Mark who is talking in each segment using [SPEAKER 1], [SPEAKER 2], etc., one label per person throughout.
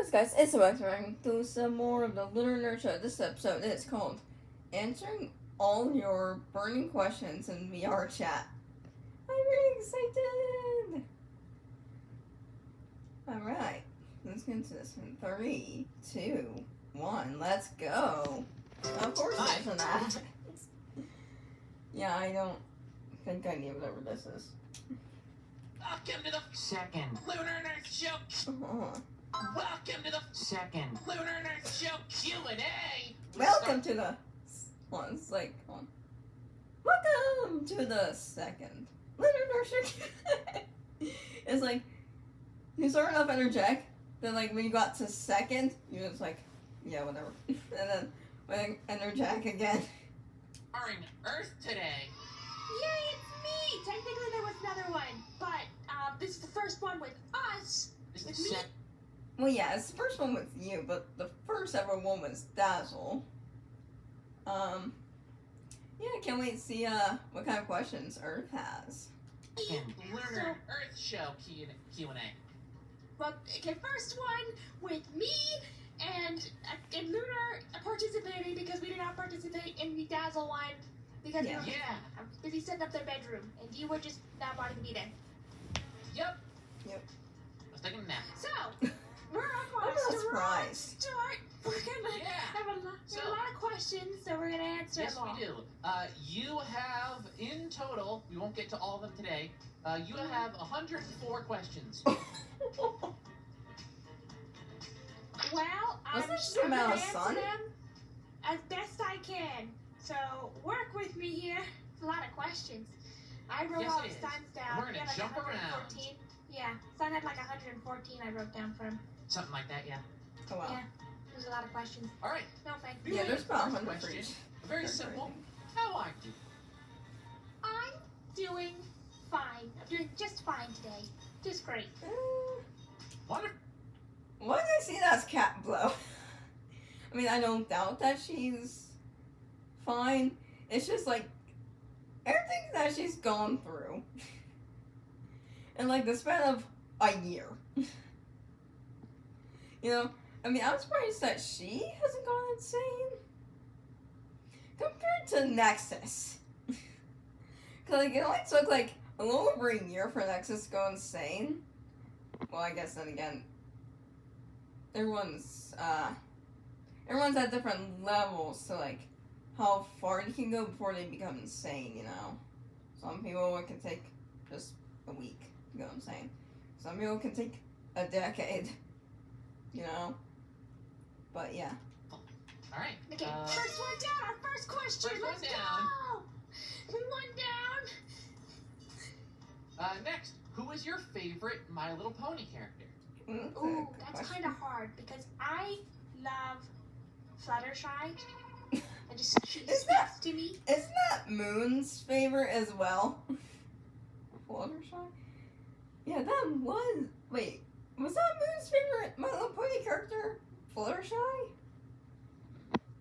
[SPEAKER 1] What's guys, it's Alex running through some more of the Lunar and Earth Show. This episode is called Answering All Your Burning Questions in VR Chat. I'm really excited! Alright, let's get into this in 3, 2, 1, let's go! Of course there's an ad. Yeah, I don't think I need whatever this is.
[SPEAKER 2] Welcome to the second Lunar and Earth Show. Welcome to the second Lunar and Earth Show Q&A.
[SPEAKER 1] Welcome to the... Welcome to the second Lunar and Earth Show. It's like, you start off energetic, then like when you got to second, you're just like, yeah, whatever. And then when energetic again.
[SPEAKER 2] Are in Earth today.
[SPEAKER 3] Yay, it's me! Technically there was another one, but this is the first one with us.
[SPEAKER 2] This
[SPEAKER 3] With
[SPEAKER 2] is
[SPEAKER 3] me.
[SPEAKER 1] Well, yeah, it's the first one with you, but the first ever one was Dazzle. Yeah, can't wait to see what kind of questions Earth has.
[SPEAKER 2] Second Lunar and Earth Show Q&A.
[SPEAKER 3] Well, okay, first one with me and Lunar participating because we did not participate in the Dazzle one because we were busy setting up their bedroom and you were just not wanting to be there.
[SPEAKER 2] Yep.
[SPEAKER 1] Yep.
[SPEAKER 2] I was taking a nap.
[SPEAKER 3] So, we're on
[SPEAKER 1] I'm
[SPEAKER 3] our
[SPEAKER 1] not surprised.
[SPEAKER 3] start. We're gonna have a lot of questions, so we're gonna answer
[SPEAKER 2] Yes,
[SPEAKER 3] them all.
[SPEAKER 2] we do. You have, in total, we won't get to all of them today, you have 104 questions.
[SPEAKER 3] Well, I'm
[SPEAKER 1] Wasn't
[SPEAKER 3] just
[SPEAKER 1] it
[SPEAKER 3] gonna
[SPEAKER 1] amount of
[SPEAKER 3] answer
[SPEAKER 1] sun?
[SPEAKER 3] them as best I can. So work with me here. It's a lot of questions. I wrote
[SPEAKER 2] Yes,
[SPEAKER 3] all
[SPEAKER 2] it
[SPEAKER 3] the
[SPEAKER 2] is.
[SPEAKER 3] signs down.
[SPEAKER 2] We're gonna
[SPEAKER 3] He had
[SPEAKER 2] jump around.
[SPEAKER 3] 114. Yeah, Sun had like 114 I wrote down for him.
[SPEAKER 2] Something like that, yeah.
[SPEAKER 1] Oh, wow.
[SPEAKER 3] Yeah, there's a lot of questions.
[SPEAKER 2] All right.
[SPEAKER 3] No thank you.
[SPEAKER 1] Yeah, there's about
[SPEAKER 2] First
[SPEAKER 1] 100 for
[SPEAKER 2] question.
[SPEAKER 1] each.
[SPEAKER 2] Very simple. How are you?
[SPEAKER 3] I'm doing fine. I'm doing just fine today. Just great.
[SPEAKER 2] Wonderful.
[SPEAKER 1] Why did I see that as cat blow? I mean, I don't doubt that she's fine. It's just like everything that she's gone through in like the span of a year. You know, I mean, I'm surprised that she hasn't gone insane compared to Nexus. Cause like it only took like a little over a year for Nexus to go insane. Well, I guess then again, everyone's at different levels to like how far they can go before they become insane, you know. Some people it can take just a week to go insane. Some people can take a decade, you know. But yeah.
[SPEAKER 2] All right.
[SPEAKER 3] Okay, first one down. Our first question.
[SPEAKER 2] First one
[SPEAKER 3] Let's
[SPEAKER 2] down.
[SPEAKER 3] go. One down.
[SPEAKER 2] Next, who is your favorite My Little Pony character?
[SPEAKER 3] Ooh, that's kind of hard because I love Fluttershy. And just she
[SPEAKER 1] Is
[SPEAKER 3] speaks
[SPEAKER 1] that-
[SPEAKER 3] to me.
[SPEAKER 1] Isn't that Moon's favorite as well? Fluttershy? Yeah, that was. Wait, was that Moon's favorite My Little Pony character? Fluttershy?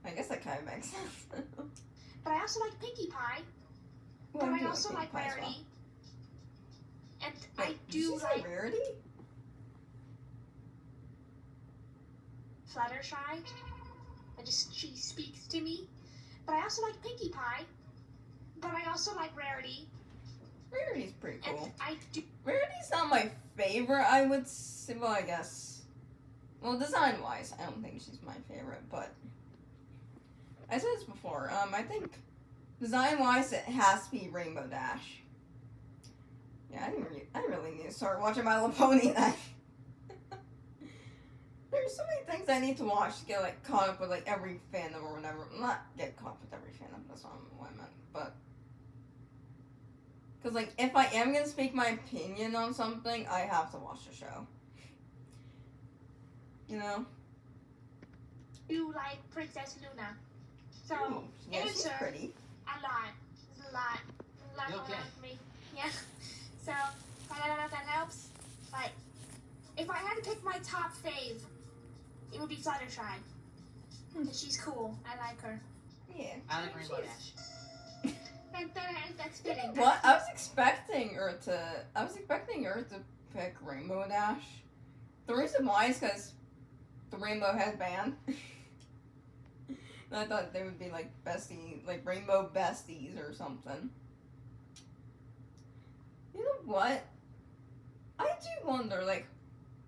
[SPEAKER 1] I guess that kind of makes sense.
[SPEAKER 3] But I also like Pinkie Pie.
[SPEAKER 1] Well,
[SPEAKER 3] But
[SPEAKER 1] do
[SPEAKER 3] I also
[SPEAKER 1] Pinkie
[SPEAKER 3] like
[SPEAKER 1] Pie as well.
[SPEAKER 3] Rarity. And
[SPEAKER 1] Wait,
[SPEAKER 3] I
[SPEAKER 1] did
[SPEAKER 3] do
[SPEAKER 1] she say
[SPEAKER 3] like
[SPEAKER 1] Rarity?
[SPEAKER 3] Fluttershy. And just she speaks to me. But I also like Pinkie Pie. But I also like Rarity.
[SPEAKER 1] Rarity's pretty
[SPEAKER 3] And
[SPEAKER 1] cool.
[SPEAKER 3] I do.
[SPEAKER 1] Rarity's not my favorite, I would say. Well, I guess. Well, design wise, I don't think she's my favorite, but. I said this before. I think design wise, it has to be Rainbow Dash. Yeah, I really need to start watching My Little Pony then. There's so many things I need to watch to get like caught up with like every fandom or whatever. Not get caught up with every fandom. That's not what I meant, but. Because, like, if I am going to speak my opinion on something, I have to watch the show. You know?
[SPEAKER 3] You like Princess Luna. So,
[SPEAKER 1] Ooh, yeah, she's
[SPEAKER 3] answer
[SPEAKER 1] pretty.
[SPEAKER 3] a lot. There's a lot
[SPEAKER 2] You
[SPEAKER 3] going
[SPEAKER 2] okay?
[SPEAKER 3] on with me. Yeah. So, I don't know if that helps. But if I had to pick my top fave, it would be Fluttershy. Because she's cool. I like her.
[SPEAKER 1] Yeah.
[SPEAKER 2] I like Rainbow Dash.
[SPEAKER 3] That's fitting.
[SPEAKER 1] What? I was expecting her to pick Rainbow Dash. The reason why is because the rainbow headband. And I thought they would be like bestie, like rainbow besties or something. You know what? I do wonder, like,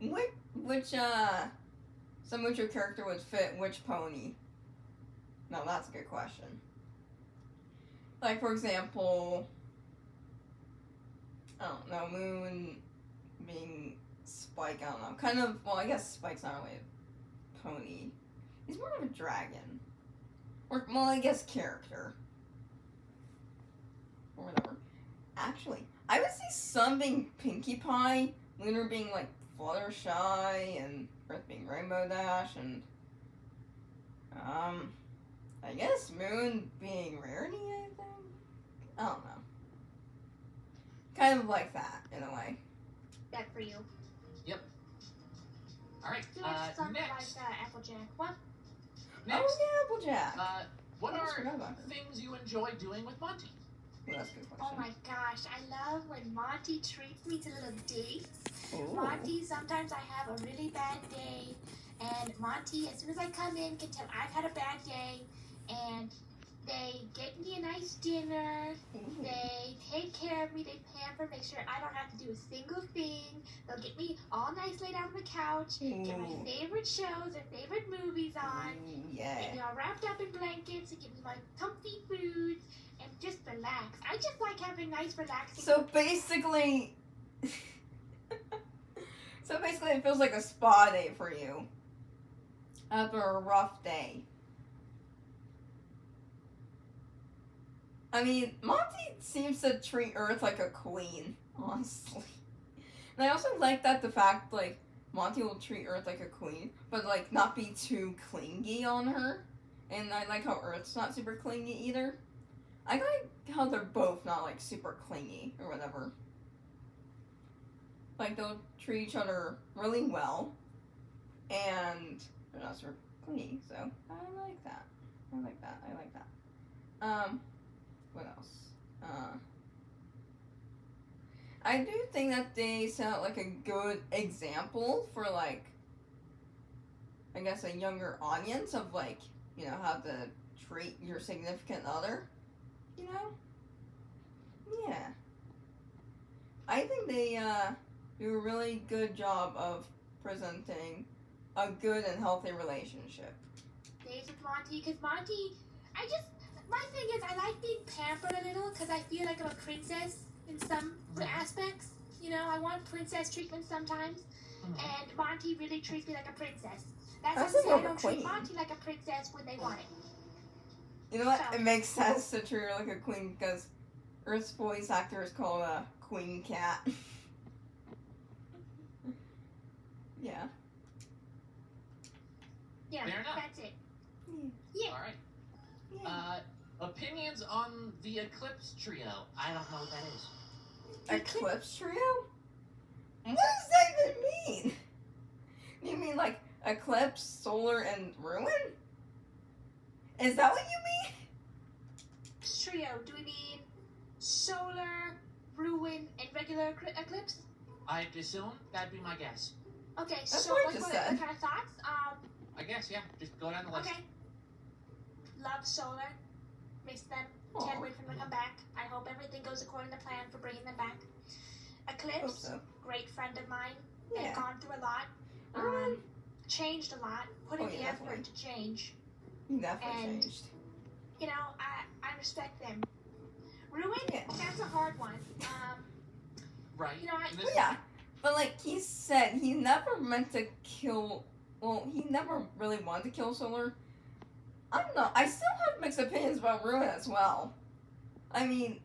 [SPEAKER 1] which character would fit which pony? No, that's a good question. Like, for example, I don't know, Moon being Spike, I don't know. Kind of, well, I guess Spike's not really a pony. He's more of a dragon. Or, well, I guess character. Or whatever. Actually, I would see Sun being Pinkie Pie, Lunar being, like, Fluttershy, and Earth being Rainbow Dash, and, I guess Moon being Rarity, I think? I don't know. Kind of like that, in a way.
[SPEAKER 3] That for you.
[SPEAKER 2] Yep. Alright,
[SPEAKER 3] Something
[SPEAKER 2] next.
[SPEAKER 3] like Applejack. What?
[SPEAKER 2] Next.
[SPEAKER 1] Oh, yeah, Applejack.
[SPEAKER 2] What
[SPEAKER 1] I just
[SPEAKER 2] are
[SPEAKER 1] forgot about her.
[SPEAKER 2] things you enjoy doing with Monty?
[SPEAKER 1] Well, that's a good question.
[SPEAKER 3] Oh my gosh, I love when Monty treats me to little dates.
[SPEAKER 1] Ooh.
[SPEAKER 3] Monty, sometimes I have a really bad day, and Monty, as soon as I come in, can tell I've had a bad day, and they get me a nice dinner,
[SPEAKER 1] Ooh.
[SPEAKER 3] they take care of me, they pamper, make sure I don't have to do a single thing. They'll get me all nice laid out on the couch, get my
[SPEAKER 1] Ooh.
[SPEAKER 3] favorite shows and favorite movies on,
[SPEAKER 1] Ooh,
[SPEAKER 3] get me
[SPEAKER 1] yeah.
[SPEAKER 3] all wrapped up in blankets, and give me my comfy foods, and just relax. I just like having nice, relaxing.
[SPEAKER 1] So basically, it feels like a spa day for you after a rough day. I mean, Monty seems to treat Earth like a queen, honestly. And I also like that the fact, like, Monty will treat Earth like a queen, but, like, not be too clingy on her. And I like how Earth's not super clingy either. I like how they're both not, like, super clingy or whatever. Like, they'll treat each other really well, and they're not super clingy, so I like that. What else? I do think that they set out, like, a good example for, like, I guess a younger audience of, like, you know, how to treat your significant other, you know? Yeah. I think they, do a really good job of presenting a good and healthy relationship.
[SPEAKER 3] Days with Monty, because Monty, my thing is, I like being pampered a little, because I feel like I'm a princess in some aspects. You know, I want princess treatment sometimes, and Monty really treats me like a princess. That's not to say I don't treat Monty like a princess when they want it.
[SPEAKER 1] You know what?
[SPEAKER 3] So-
[SPEAKER 1] It makes sense to treat her like a queen, because Earth's voice actor is called a queen cat. Yeah.
[SPEAKER 3] Yeah,
[SPEAKER 2] Fair enough.
[SPEAKER 3] that's it.
[SPEAKER 1] Yeah.
[SPEAKER 3] Yeah.
[SPEAKER 2] Alright.
[SPEAKER 1] Yeah.
[SPEAKER 2] Opinions on the Eclipse Trio. I don't know what that is.
[SPEAKER 1] Eclipse Trio? What does that even mean? You mean like Eclipse, Solar, and Ruin? Is that what you mean?
[SPEAKER 3] Trio, do we mean solar, ruin, and regular eclipse?
[SPEAKER 2] I'd assume that'd be my guess.
[SPEAKER 3] Okay,
[SPEAKER 1] That's
[SPEAKER 3] so
[SPEAKER 1] what I
[SPEAKER 3] what
[SPEAKER 1] just
[SPEAKER 3] kind
[SPEAKER 1] said.
[SPEAKER 3] of thoughts?
[SPEAKER 2] I guess, yeah. Just go down the list.
[SPEAKER 3] Okay. Love solar. Miss them.
[SPEAKER 1] Aw.
[SPEAKER 3] Can't wait for them to come back. I hope everything goes according to plan for bringing them back.
[SPEAKER 1] Hope
[SPEAKER 3] Eclipse,
[SPEAKER 1] so.
[SPEAKER 3] great friend of mine.
[SPEAKER 1] Yeah.
[SPEAKER 3] They've gone through a lot.
[SPEAKER 1] Ruin?
[SPEAKER 3] Changed a lot. Put in
[SPEAKER 1] Oh,
[SPEAKER 3] the
[SPEAKER 1] yeah,
[SPEAKER 3] effort
[SPEAKER 1] definitely.
[SPEAKER 3] to change.
[SPEAKER 1] You definitely
[SPEAKER 3] And-
[SPEAKER 1] changed.
[SPEAKER 3] You know, I respect them. Ruin,
[SPEAKER 1] Yeah.
[SPEAKER 3] that's a hard one.
[SPEAKER 2] Right.
[SPEAKER 3] You know,
[SPEAKER 2] And this
[SPEAKER 1] Well, yeah. But like he said, he never meant to kill. Well, he never really wanted to kill Solar. I don't know. I still have mixed opinions about Ruin as well. I mean,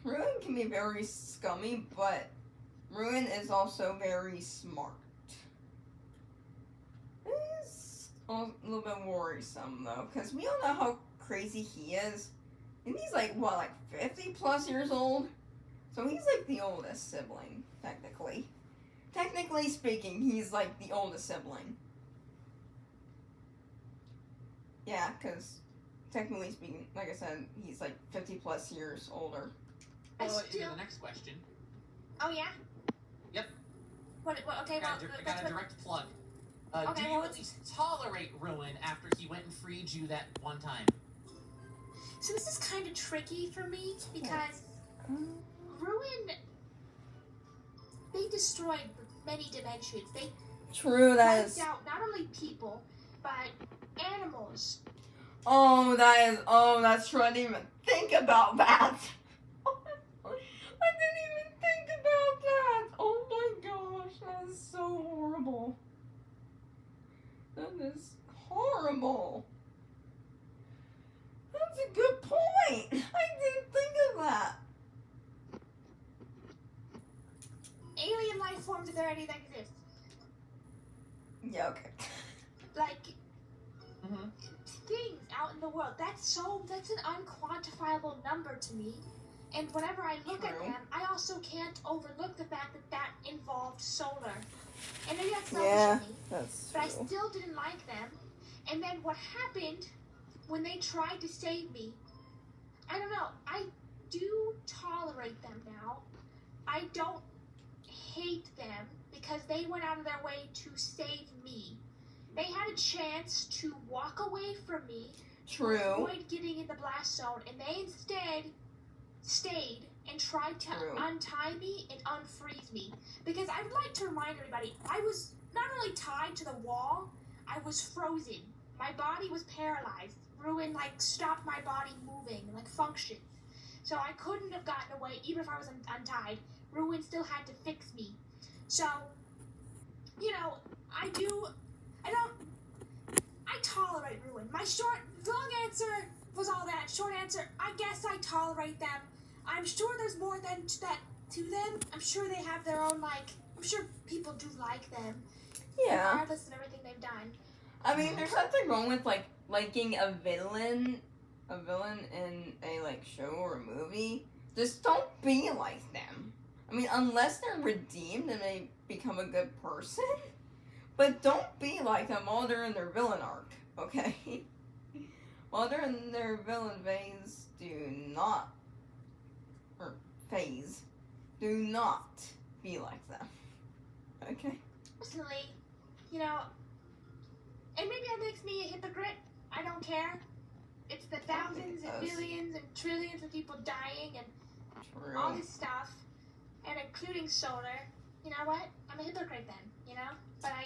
[SPEAKER 1] Ruin can be very scummy, but Ruin is also very smart. It's a little bit worrisome though, because we all know how crazy he is. And he's like, what, like 50 plus years old? So he's like the oldest sibling, technically. Technically speaking, he's like the oldest sibling. Yeah, because technically speaking, like I said, he's like 50 plus years older.
[SPEAKER 3] I
[SPEAKER 2] Well, into
[SPEAKER 3] still.
[SPEAKER 2] the next question.
[SPEAKER 3] Oh yeah.
[SPEAKER 2] Yep.
[SPEAKER 3] What okay, well,
[SPEAKER 2] I got
[SPEAKER 3] that's
[SPEAKER 2] a
[SPEAKER 3] what.
[SPEAKER 2] direct plug.
[SPEAKER 3] Okay,
[SPEAKER 2] do you
[SPEAKER 3] well,
[SPEAKER 2] at least tolerate Ruin after he went and freed you that one time?
[SPEAKER 3] So this is kind of tricky for me because Ruin, they destroyed many dimensions. They
[SPEAKER 1] True, that
[SPEAKER 3] wiped
[SPEAKER 1] is.
[SPEAKER 3] out not only people, but animals.
[SPEAKER 1] Oh, that is. Oh, that's true. I didn't even think about that. I didn't even think about that. Oh my gosh, that is so horrible. That is horrible. That's a good point. I didn't think of that.
[SPEAKER 3] Alien life forms, if there are any that exist.
[SPEAKER 1] Yeah, okay.
[SPEAKER 3] Like,
[SPEAKER 2] Mm-hmm.
[SPEAKER 3] things out in the world. That's an unquantifiable number to me. And whenever I look at
[SPEAKER 1] True.
[SPEAKER 3] them, I also can't overlook the fact that that involved solar. And maybe that's selfish
[SPEAKER 1] Yeah,
[SPEAKER 3] of me,
[SPEAKER 1] that's
[SPEAKER 3] but I
[SPEAKER 1] true.
[SPEAKER 3] still didn't like them. And then what happened when they tried to save me, I don't know. I do tolerate them now. I don't hate them because they went out of their way to save me. They had a chance to walk away from me,
[SPEAKER 1] True.
[SPEAKER 3] avoid getting in the blast zone, and they instead stayed and tried to
[SPEAKER 1] True.
[SPEAKER 3] untie me and unfreeze me. Because I would like to remind everybody, I was not only tied to the wall, I was frozen. My body was paralyzed. Ruin, stopped my body moving, function. So I couldn't have gotten away, even if I was untied. Ruin still had to fix me. So, I tolerate Ruin. My long answer was all that. Short answer, I guess I tolerate them. I'm sure there's more than that to them. I'm sure they have their own, I'm sure people do like them.
[SPEAKER 1] Yeah.
[SPEAKER 3] Regardless of everything they've done.
[SPEAKER 1] I mean, there's nothing wrong with liking a villain in a show or a movie. Just don't be like them. I mean, unless they're redeemed and they become a good person. But don't be like them while they're in their villain arc, okay? While they're in their villain phase, do not be like them. Okay?
[SPEAKER 3] Personally, and maybe that makes me a hypocrite. I don't care. It's the thousands and millions and trillions of people dying and
[SPEAKER 1] True.
[SPEAKER 3] all this stuff, and including solar. You know what? I'm a hypocrite then, But I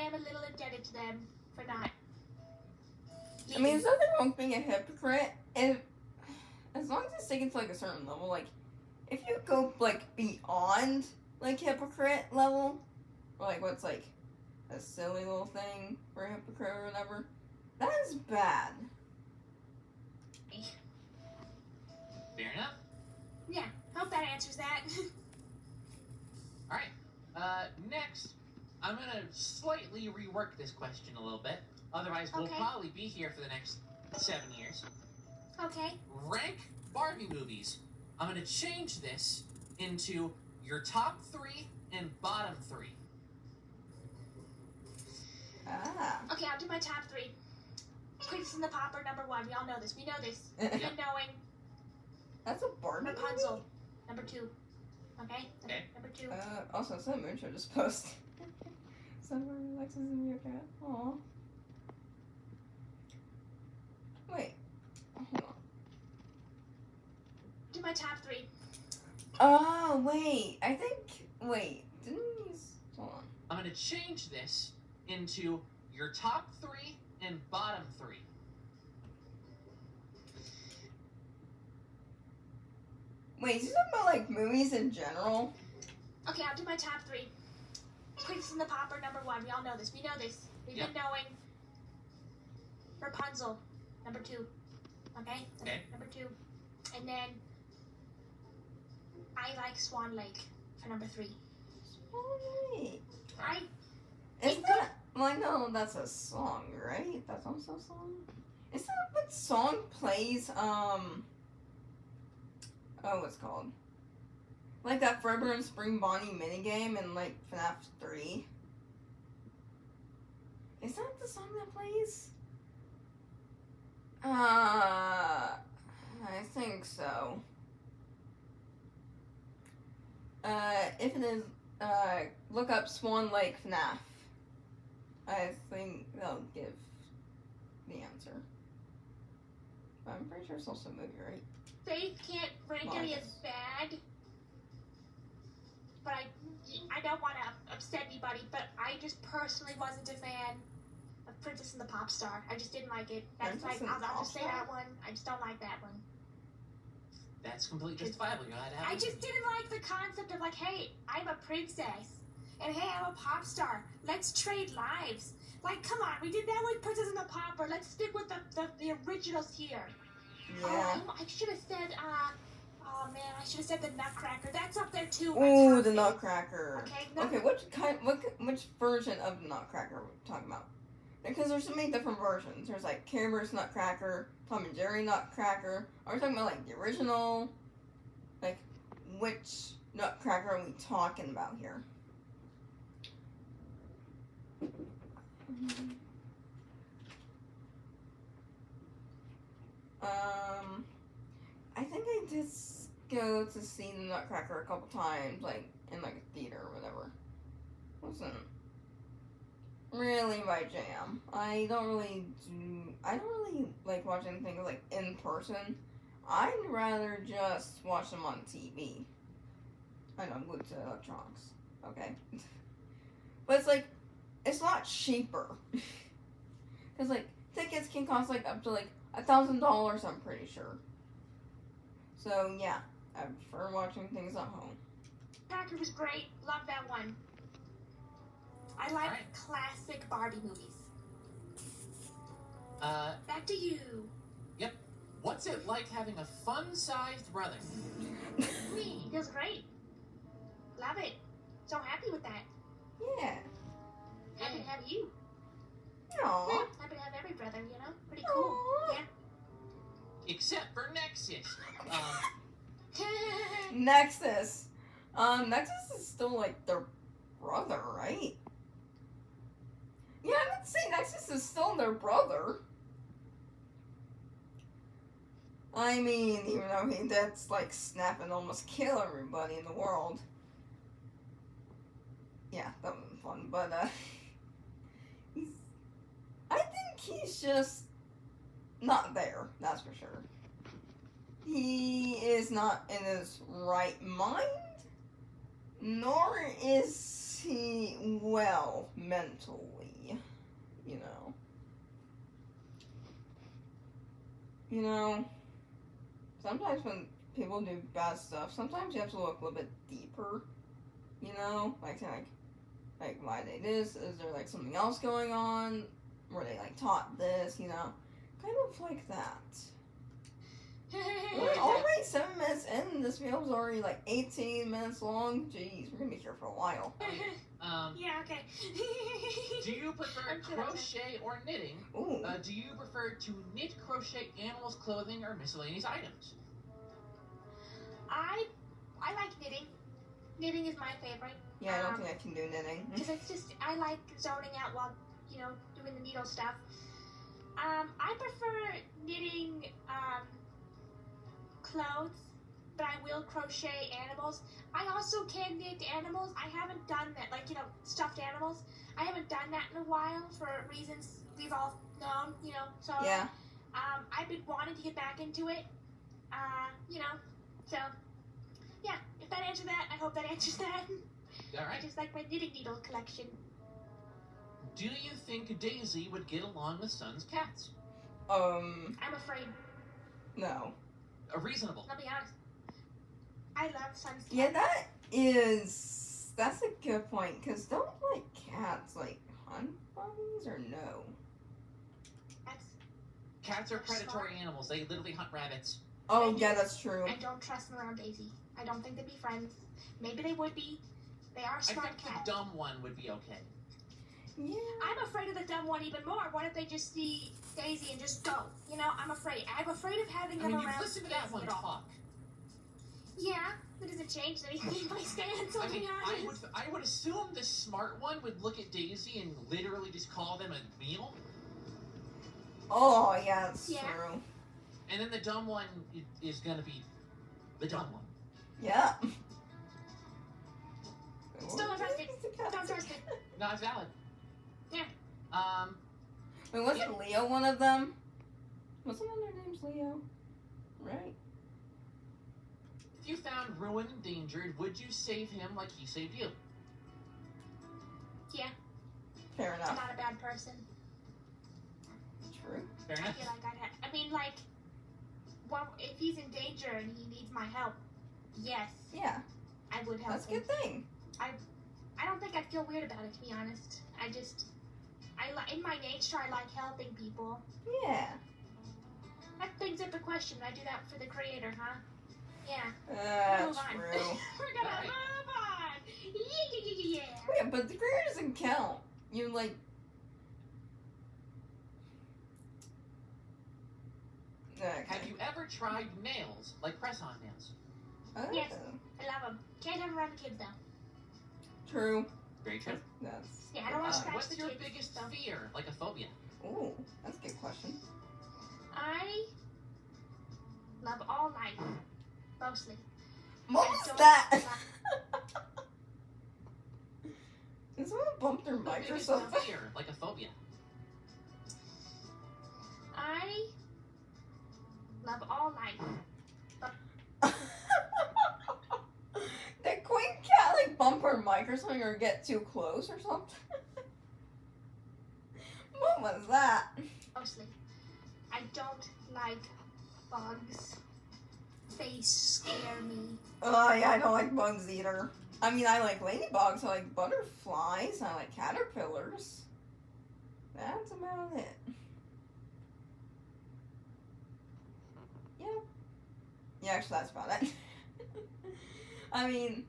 [SPEAKER 3] am a little indebted to them for not.
[SPEAKER 1] I mean, there's nothing wrong with being a hypocrite as long as it's taken to a certain level. If you go beyond hypocrite level, or what's a silly little thing for a hypocrite or whatever, that is bad.
[SPEAKER 2] Fair enough.
[SPEAKER 3] Yeah, hope that answers that.
[SPEAKER 2] Alright, next, I'm gonna slightly rework this question a little bit. Otherwise, we'll
[SPEAKER 3] Okay.
[SPEAKER 2] probably be here for the next 7 years.
[SPEAKER 3] Okay.
[SPEAKER 2] Rank Barbie movies. I'm gonna change this into your top 3 and bottom 3.
[SPEAKER 1] Ah.
[SPEAKER 3] Okay, I'll do my top 3. Princess and the Pauper, number 1. We all know this. We know this. Good knowing.
[SPEAKER 1] That's a Barbie
[SPEAKER 3] Rapunzel,
[SPEAKER 1] movie?
[SPEAKER 3] number 2. Okay?
[SPEAKER 2] Okay.
[SPEAKER 3] Number 2.
[SPEAKER 1] Also, some Moonshot just posted. Somewhere Alexis and your cat. Aw. Wait. Hold on.
[SPEAKER 3] Do my top 3.
[SPEAKER 1] Oh, wait. Wait. Didn't you... Hold on.
[SPEAKER 2] I'm gonna change this into your top 3 and bottom 3.
[SPEAKER 1] Wait, is this about movies in general?
[SPEAKER 3] Okay, I'll do my top 3. Princess and the Pauper, number 1. We all know this. We know this. We've been knowing. Rapunzel, number 2. Okay?
[SPEAKER 2] Okay.
[SPEAKER 3] Number 2. And then I like Swan Lake for number 3.
[SPEAKER 1] Wait.
[SPEAKER 3] I
[SPEAKER 1] Is that... Well, I know that's a song, right? That's also a song? Is that what song plays, Oh, what's it called? That Forever and Spring Bonnie minigame in, FNAF 3? Is that the song that plays? I think so. If it is, look up Swan Lake FNAF. I think they'll give the answer. I'm pretty sure it's also a movie, right?
[SPEAKER 3] Faith can't rank any as bad, but I don't want to upset anybody, but I just personally wasn't a fan of Princess and the Pop Star. I just didn't like it. That's like, I'll just say that one. I just don't like that one.
[SPEAKER 2] That's completely justifiable. You're allowed to have
[SPEAKER 3] I
[SPEAKER 2] it.
[SPEAKER 3] just didn't like the concept of like, hey, I'm a princess, and hey, I'm a pop star. Let's trade lives. Like, come on, we did that with Princess and the Pauper. Let's stick with the originals here.
[SPEAKER 1] Yeah.
[SPEAKER 3] Oh, I should have said, oh man, I should have said the Nutcracker. That's up there too.
[SPEAKER 1] Ooh, the Nutcracker.
[SPEAKER 3] Okay,
[SPEAKER 1] which version of the Nutcracker are we talking about? Because there's so many different versions. There's like Care Bear's Nutcracker, Tom and Jerry Nutcracker. Are we talking about like the original? Like, which Nutcracker are we talking about here? I think I did go to see the Nutcracker a couple times, like in like a theater or whatever. Wasn't really my jam. I don't really like watch anything like in person. I'd rather just watch them on TV. I know I'm glued to electronics. Okay. But it's like, it's a lot cheaper. Because like, tickets can cost like up to like $1,000, I'm pretty sure. So yeah, I prefer watching things at home.
[SPEAKER 3] Nutcracker was great. Love that one. I like classic Barbie movies. Back to you.
[SPEAKER 2] Yep. What's it like having a fun-sized brother?
[SPEAKER 3] Me. Feels great. Love it. So happy with that.
[SPEAKER 1] Yeah.
[SPEAKER 3] Happy to have you.
[SPEAKER 1] Aww.
[SPEAKER 3] Happy to have every brother, you know? Pretty cool.
[SPEAKER 1] Aww.
[SPEAKER 3] Yeah.
[SPEAKER 2] Except for Nexus.
[SPEAKER 1] Nexus. Nexus is still like their brother, right? Yeah, I would say Nexus is still their brother. I mean, even though he did like snap and almost kill everybody in the world. Yeah, that was fun, but I think he's just not there, that's for sure. He is not in his right mind, nor is he well mentally, you know. You know, sometimes when people do bad stuff, sometimes you have to look a little bit deeper, you know, like why they this, is there like something else going on, were they like taught this, you know, kind of like that. We're already 7 minutes in. This video's already like 18 minutes long. Jeez, we're gonna be here for a while.
[SPEAKER 3] Yeah, okay.
[SPEAKER 2] Do you prefer crochet or knitting?
[SPEAKER 1] Ooh.
[SPEAKER 2] Do you prefer to knit, crochet animals, clothing, or miscellaneous items?
[SPEAKER 3] I like knitting. Knitting is my favorite.
[SPEAKER 1] Yeah, I don't think I can do knitting.
[SPEAKER 3] Because it's just, I like zoning out while, you know, doing the needle stuff. I prefer knitting, clothes, but I will crochet animals. I also can knit animals. I haven't done that, like, you know, stuffed animals. I haven't done that in a while for reasons we've all known, you know, so.
[SPEAKER 1] Yeah.
[SPEAKER 3] I've been wanting to get back into it, you know, so, yeah, if that answers that, I hope that answers that.
[SPEAKER 2] All right.
[SPEAKER 3] I just like my knitting needle collection.
[SPEAKER 2] Do you think Daisy would get along with Sun's cats?
[SPEAKER 3] I'm afraid.
[SPEAKER 1] No.
[SPEAKER 2] Reasonable.
[SPEAKER 3] I'll be honest. I love Sun's cat.
[SPEAKER 1] Yeah, that's a good point, because don't, like, cats, like, hunt bunnies, or no?
[SPEAKER 2] Cats are predatory animals. They literally hunt rabbits.
[SPEAKER 1] Oh, yeah, that's true.
[SPEAKER 3] I don't trust them around Daisy. I don't think they'd be friends. Maybe they would be. They are smart
[SPEAKER 2] I think
[SPEAKER 3] cats.
[SPEAKER 2] the dumb one would be okay.
[SPEAKER 1] Yeah.
[SPEAKER 3] I'm afraid of the dumb one even more. What if they just see Daisy and just go? You know, I'm afraid. I'm afraid of having them around.
[SPEAKER 2] You've listened to that one talk.
[SPEAKER 3] Yeah, that doesn't change anything my stance, I'll be honest.
[SPEAKER 2] I would assume the smart one would look at Daisy and literally just call them a meal.
[SPEAKER 1] Oh, yeah, that's true.
[SPEAKER 2] And then the dumb one is gonna be the dumb one.
[SPEAKER 1] Yeah.
[SPEAKER 3] Still don't trust it. Don't trust it.
[SPEAKER 2] Not valid.
[SPEAKER 3] Yeah.
[SPEAKER 1] Wait, wasn't Leo one of them? Wasn't one of their names Leo? Right?
[SPEAKER 2] If you found Ruin endangered, would you save him like he saved you?
[SPEAKER 3] Yeah.
[SPEAKER 1] Fair
[SPEAKER 3] I'm
[SPEAKER 1] enough.
[SPEAKER 3] not a bad person.
[SPEAKER 1] True.
[SPEAKER 2] Fair
[SPEAKER 3] I
[SPEAKER 2] enough.
[SPEAKER 3] feel like I mean, like, well, if he's in danger and he needs my help, yes,
[SPEAKER 1] Yeah,
[SPEAKER 3] I would help
[SPEAKER 1] that's a
[SPEAKER 3] him.
[SPEAKER 1] good thing.
[SPEAKER 3] I don't think I'd feel weird about it, to be honest. In my nature, I like helping people.
[SPEAKER 1] Yeah.
[SPEAKER 3] That brings up a question. Would I do that for the creator, huh? Yeah.
[SPEAKER 1] That's
[SPEAKER 3] Move on.
[SPEAKER 1] true.
[SPEAKER 3] We're gonna
[SPEAKER 2] Right.
[SPEAKER 3] move on. Yeah.
[SPEAKER 1] Yeah, but the career doesn't count. You like. Okay.
[SPEAKER 2] Have you ever tried nails, like press-on nails?
[SPEAKER 1] Oh,
[SPEAKER 3] Yes. I love them. Can't have them around the kids, though.
[SPEAKER 1] True.
[SPEAKER 2] Very true.
[SPEAKER 1] That's.
[SPEAKER 3] Yeah, I don't want to scratch
[SPEAKER 2] What's
[SPEAKER 3] the
[SPEAKER 2] your
[SPEAKER 3] kids.
[SPEAKER 2] biggest
[SPEAKER 3] so.
[SPEAKER 2] fear, like a phobia?
[SPEAKER 1] Ooh, that's a good question.
[SPEAKER 3] I love all life, mostly.
[SPEAKER 1] What
[SPEAKER 3] I
[SPEAKER 1] was
[SPEAKER 3] don't
[SPEAKER 1] that?
[SPEAKER 3] like-
[SPEAKER 1] Did someone bump their mic or
[SPEAKER 2] Biggest
[SPEAKER 1] something?
[SPEAKER 2] fear, like a phobia.
[SPEAKER 3] I love all life.
[SPEAKER 1] Did Queen Cat like bump her mic or something or get too close or something? What was that?
[SPEAKER 3] Mostly. I don't like bugs. They scare me.
[SPEAKER 1] Oh yeah, I don't like bugs either. I mean, I like ladybugs, I like butterflies, I like caterpillars. That's about it. Yeah. Yeah, actually, that's about it. I mean,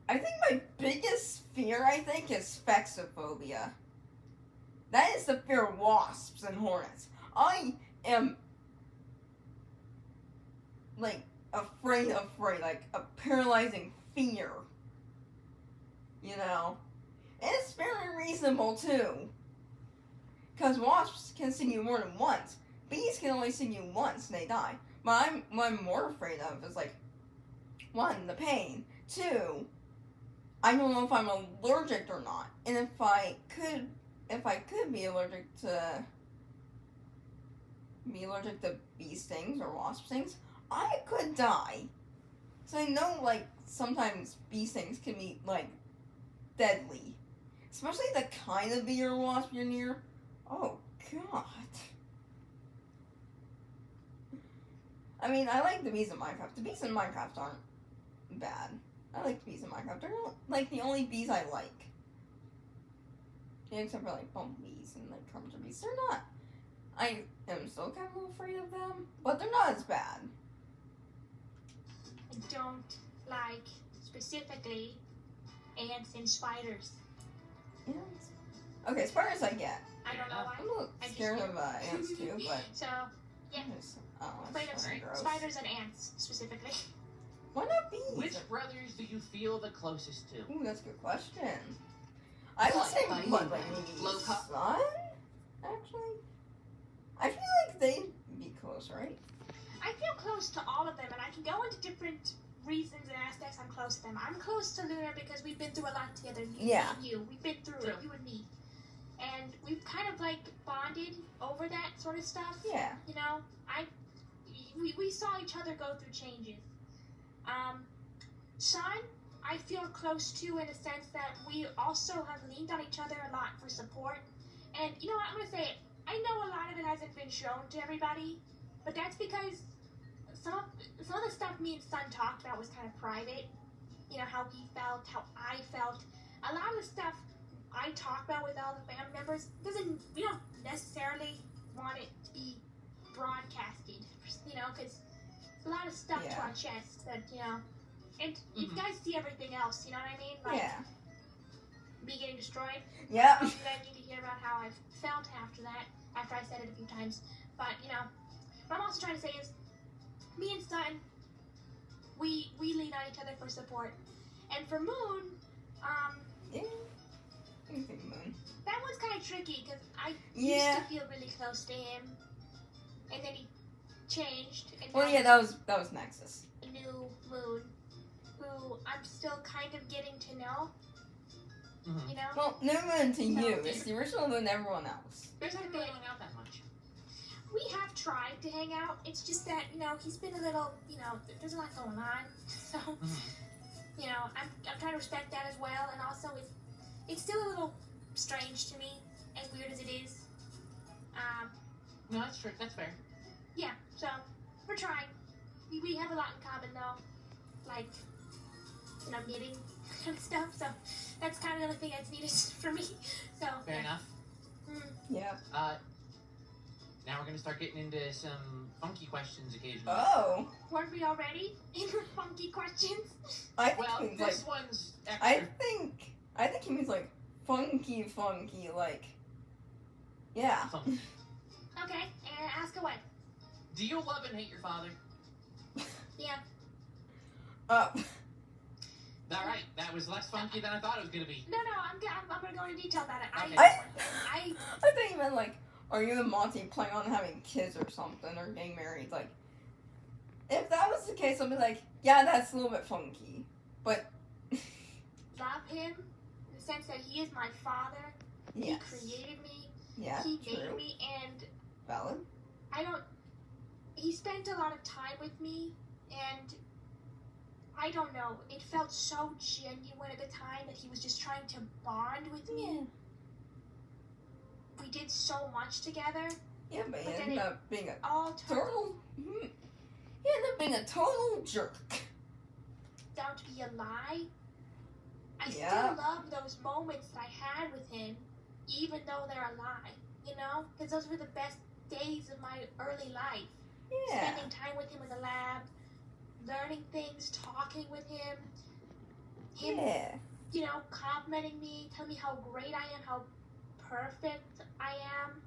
[SPEAKER 1] I think my biggest fear, is spexophobia. That is the fear of wasps and hornets. I am, like, afraid, like, a paralyzing fear. You know? And it's very reasonable, too. Because wasps can sting you more than once. Bees can only sting you once and they die. But what I'm more afraid of is, like, one, the pain. Two, I don't know if I'm allergic or not. And if I could be allergic to bee stings or wasp stings, I could die. So I know, like, sometimes bee stings can be, like, deadly. Especially the kind of bee or wasp you're near. Oh, God. I mean, I like the bees in Minecraft. The bees in Minecraft aren't bad. I like the bees in Minecraft. They're not, like, the only bees I like. Yeah, except for, like, bumblebees and, like, carpenter bees. They're not. I am still kind of a little afraid of them, but they're not as bad.
[SPEAKER 3] I don't like, specifically, ants and spiders.
[SPEAKER 1] Ants? Okay, spiders I get.
[SPEAKER 3] I don't know why.
[SPEAKER 1] I'm a little scared of ants too, but...
[SPEAKER 3] So, yeah.
[SPEAKER 1] That's
[SPEAKER 3] Spiders,
[SPEAKER 1] gross.
[SPEAKER 3] spiders and ants, specifically.
[SPEAKER 1] Why not bees?
[SPEAKER 2] Which brothers do you feel the closest to?
[SPEAKER 1] Ooh, that's a good question. I would say,
[SPEAKER 2] Like,
[SPEAKER 1] what, like maybe
[SPEAKER 2] low cut?
[SPEAKER 1] sun? Actually? I feel like they'd be close, right?
[SPEAKER 3] I feel close to all of them, and I can go into different reasons and aspects I'm close to them. I'm close to Lunar because we've been through a lot together.
[SPEAKER 1] Yeah.
[SPEAKER 3] You. We've been through
[SPEAKER 2] True.
[SPEAKER 3] it, you and me. And we've kind of, like, bonded over that sort of stuff.
[SPEAKER 1] Yeah.
[SPEAKER 3] You know, we saw each other go through changes. Sean, I feel close to in a sense that we also have leaned on each other a lot for support. And you know what, I'm gonna say it. I know a lot of it hasn't been shown to everybody, but that's because some of the stuff me and Son talked about was kind of private. You know, how he felt, how I felt. A lot of the stuff I talk about with all the family members we don't necessarily want it to be broadcasted, you know, because a lot of stuff to our chest that, you know, and you guys see everything else, you know what I mean? Like, me getting destroyed.
[SPEAKER 1] Yeah.
[SPEAKER 3] You guys need to hear about how I felt after that, after I said it a few times. But, you know, what I'm also trying to say is, me and Son, we lean on each other for support. And for Moon,
[SPEAKER 1] Yeah. I think Moon.
[SPEAKER 3] that one's kind of tricky, because I
[SPEAKER 1] Yeah.
[SPEAKER 3] used to feel really close to him, and then he changed, and
[SPEAKER 1] Well,
[SPEAKER 3] now
[SPEAKER 1] yeah, that was Nexus.
[SPEAKER 3] a new Moon, who who I'm still kind of getting to know.
[SPEAKER 2] Mhm.
[SPEAKER 3] You know?
[SPEAKER 1] Well, no one to
[SPEAKER 3] No,
[SPEAKER 1] you.
[SPEAKER 3] dear.
[SPEAKER 1] It's the original and everyone else.
[SPEAKER 2] You guys haven't really hung out that much.
[SPEAKER 3] We have tried to hang out. It's just that, he's been a little, there's a lot going on. So, I'm trying to respect that as well. And also, it's still a little strange to me, as weird as it is.
[SPEAKER 2] No, that's true. That's fair.
[SPEAKER 3] Yeah, so we're trying. We have a lot in common, though. Like, knitting kind of stuff. So that's kind of the only thing that's needed for me. So,
[SPEAKER 2] Fair enough.
[SPEAKER 1] Yeah.
[SPEAKER 2] Now we're gonna start getting into some funky questions occasionally.
[SPEAKER 1] Oh.
[SPEAKER 3] Weren't we already in funky questions?
[SPEAKER 1] I think
[SPEAKER 2] Well,
[SPEAKER 1] he means
[SPEAKER 2] this
[SPEAKER 1] like.
[SPEAKER 2] one's extra.
[SPEAKER 1] I think he means like funky, like. Yeah.
[SPEAKER 2] Funky.
[SPEAKER 3] Okay, and ask away.
[SPEAKER 2] Do you love and hate your father?
[SPEAKER 3] Yeah.
[SPEAKER 1] Up.
[SPEAKER 2] All right, that was less funky than I thought it was gonna be.
[SPEAKER 3] No, I'm gonna go into detail about it.
[SPEAKER 2] Okay.
[SPEAKER 3] I
[SPEAKER 1] I think you meant like, are you and Monty planning on having kids or something, or getting married? Like, if that was the case, I'd be like, yeah, that's a little bit funky. But
[SPEAKER 3] love him in the sense that he is my father.
[SPEAKER 1] yes.
[SPEAKER 3] He created me.
[SPEAKER 1] Yeah.
[SPEAKER 3] He
[SPEAKER 1] True.
[SPEAKER 3] made me, and
[SPEAKER 1] Valid.
[SPEAKER 3] he spent a lot of time with me, and I don't know, it felt so genuine at the time that he was just trying to bond with me.
[SPEAKER 1] Yeah.
[SPEAKER 3] We did so much together.
[SPEAKER 1] Yeah, but he
[SPEAKER 3] But then
[SPEAKER 1] ended
[SPEAKER 3] it
[SPEAKER 1] up being a
[SPEAKER 3] all turned
[SPEAKER 1] total. He ended up being a total jerk.
[SPEAKER 3] out to be a lie. I
[SPEAKER 1] Yeah.
[SPEAKER 3] still love those moments that I had with him, even though they're a lie, Because those were the best days of my early life.
[SPEAKER 1] Yeah.
[SPEAKER 3] Spending time with him in the lab, learning things, talking with him. Him,
[SPEAKER 1] Yeah.
[SPEAKER 3] complimenting me, telling me how great I am, how perfect I am.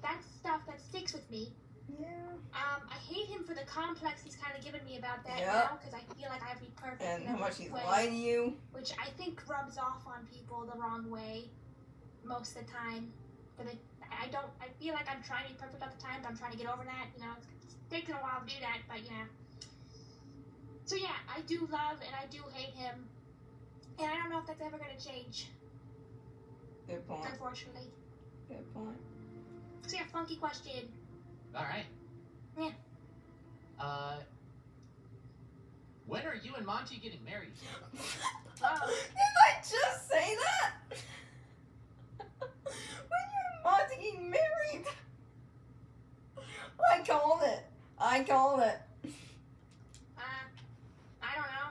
[SPEAKER 3] That's stuff that sticks with me.
[SPEAKER 1] Yeah.
[SPEAKER 3] I hate him for the complex he's kind of given me about that
[SPEAKER 1] Yep.
[SPEAKER 3] now, because I feel like I have to be perfect
[SPEAKER 1] And
[SPEAKER 3] in
[SPEAKER 1] how
[SPEAKER 3] every
[SPEAKER 1] much he's
[SPEAKER 3] way,
[SPEAKER 1] lied to you.
[SPEAKER 3] which I think rubs off on people the wrong way most of the time. But I feel like I'm trying to be perfect all the time, but I'm trying to get over that. It's taken a while to do that, but So yeah, I do love and I do hate him, and I don't know if that's ever going to change,
[SPEAKER 1] Good point.
[SPEAKER 3] unfortunately.
[SPEAKER 1] Good point.
[SPEAKER 3] So yeah, funky question.
[SPEAKER 2] All right.
[SPEAKER 3] Yeah.
[SPEAKER 2] When are you and Monty getting married?
[SPEAKER 3] Oh.
[SPEAKER 1] Did I just say that? When you're Monty getting married? I called it.
[SPEAKER 3] I don't know.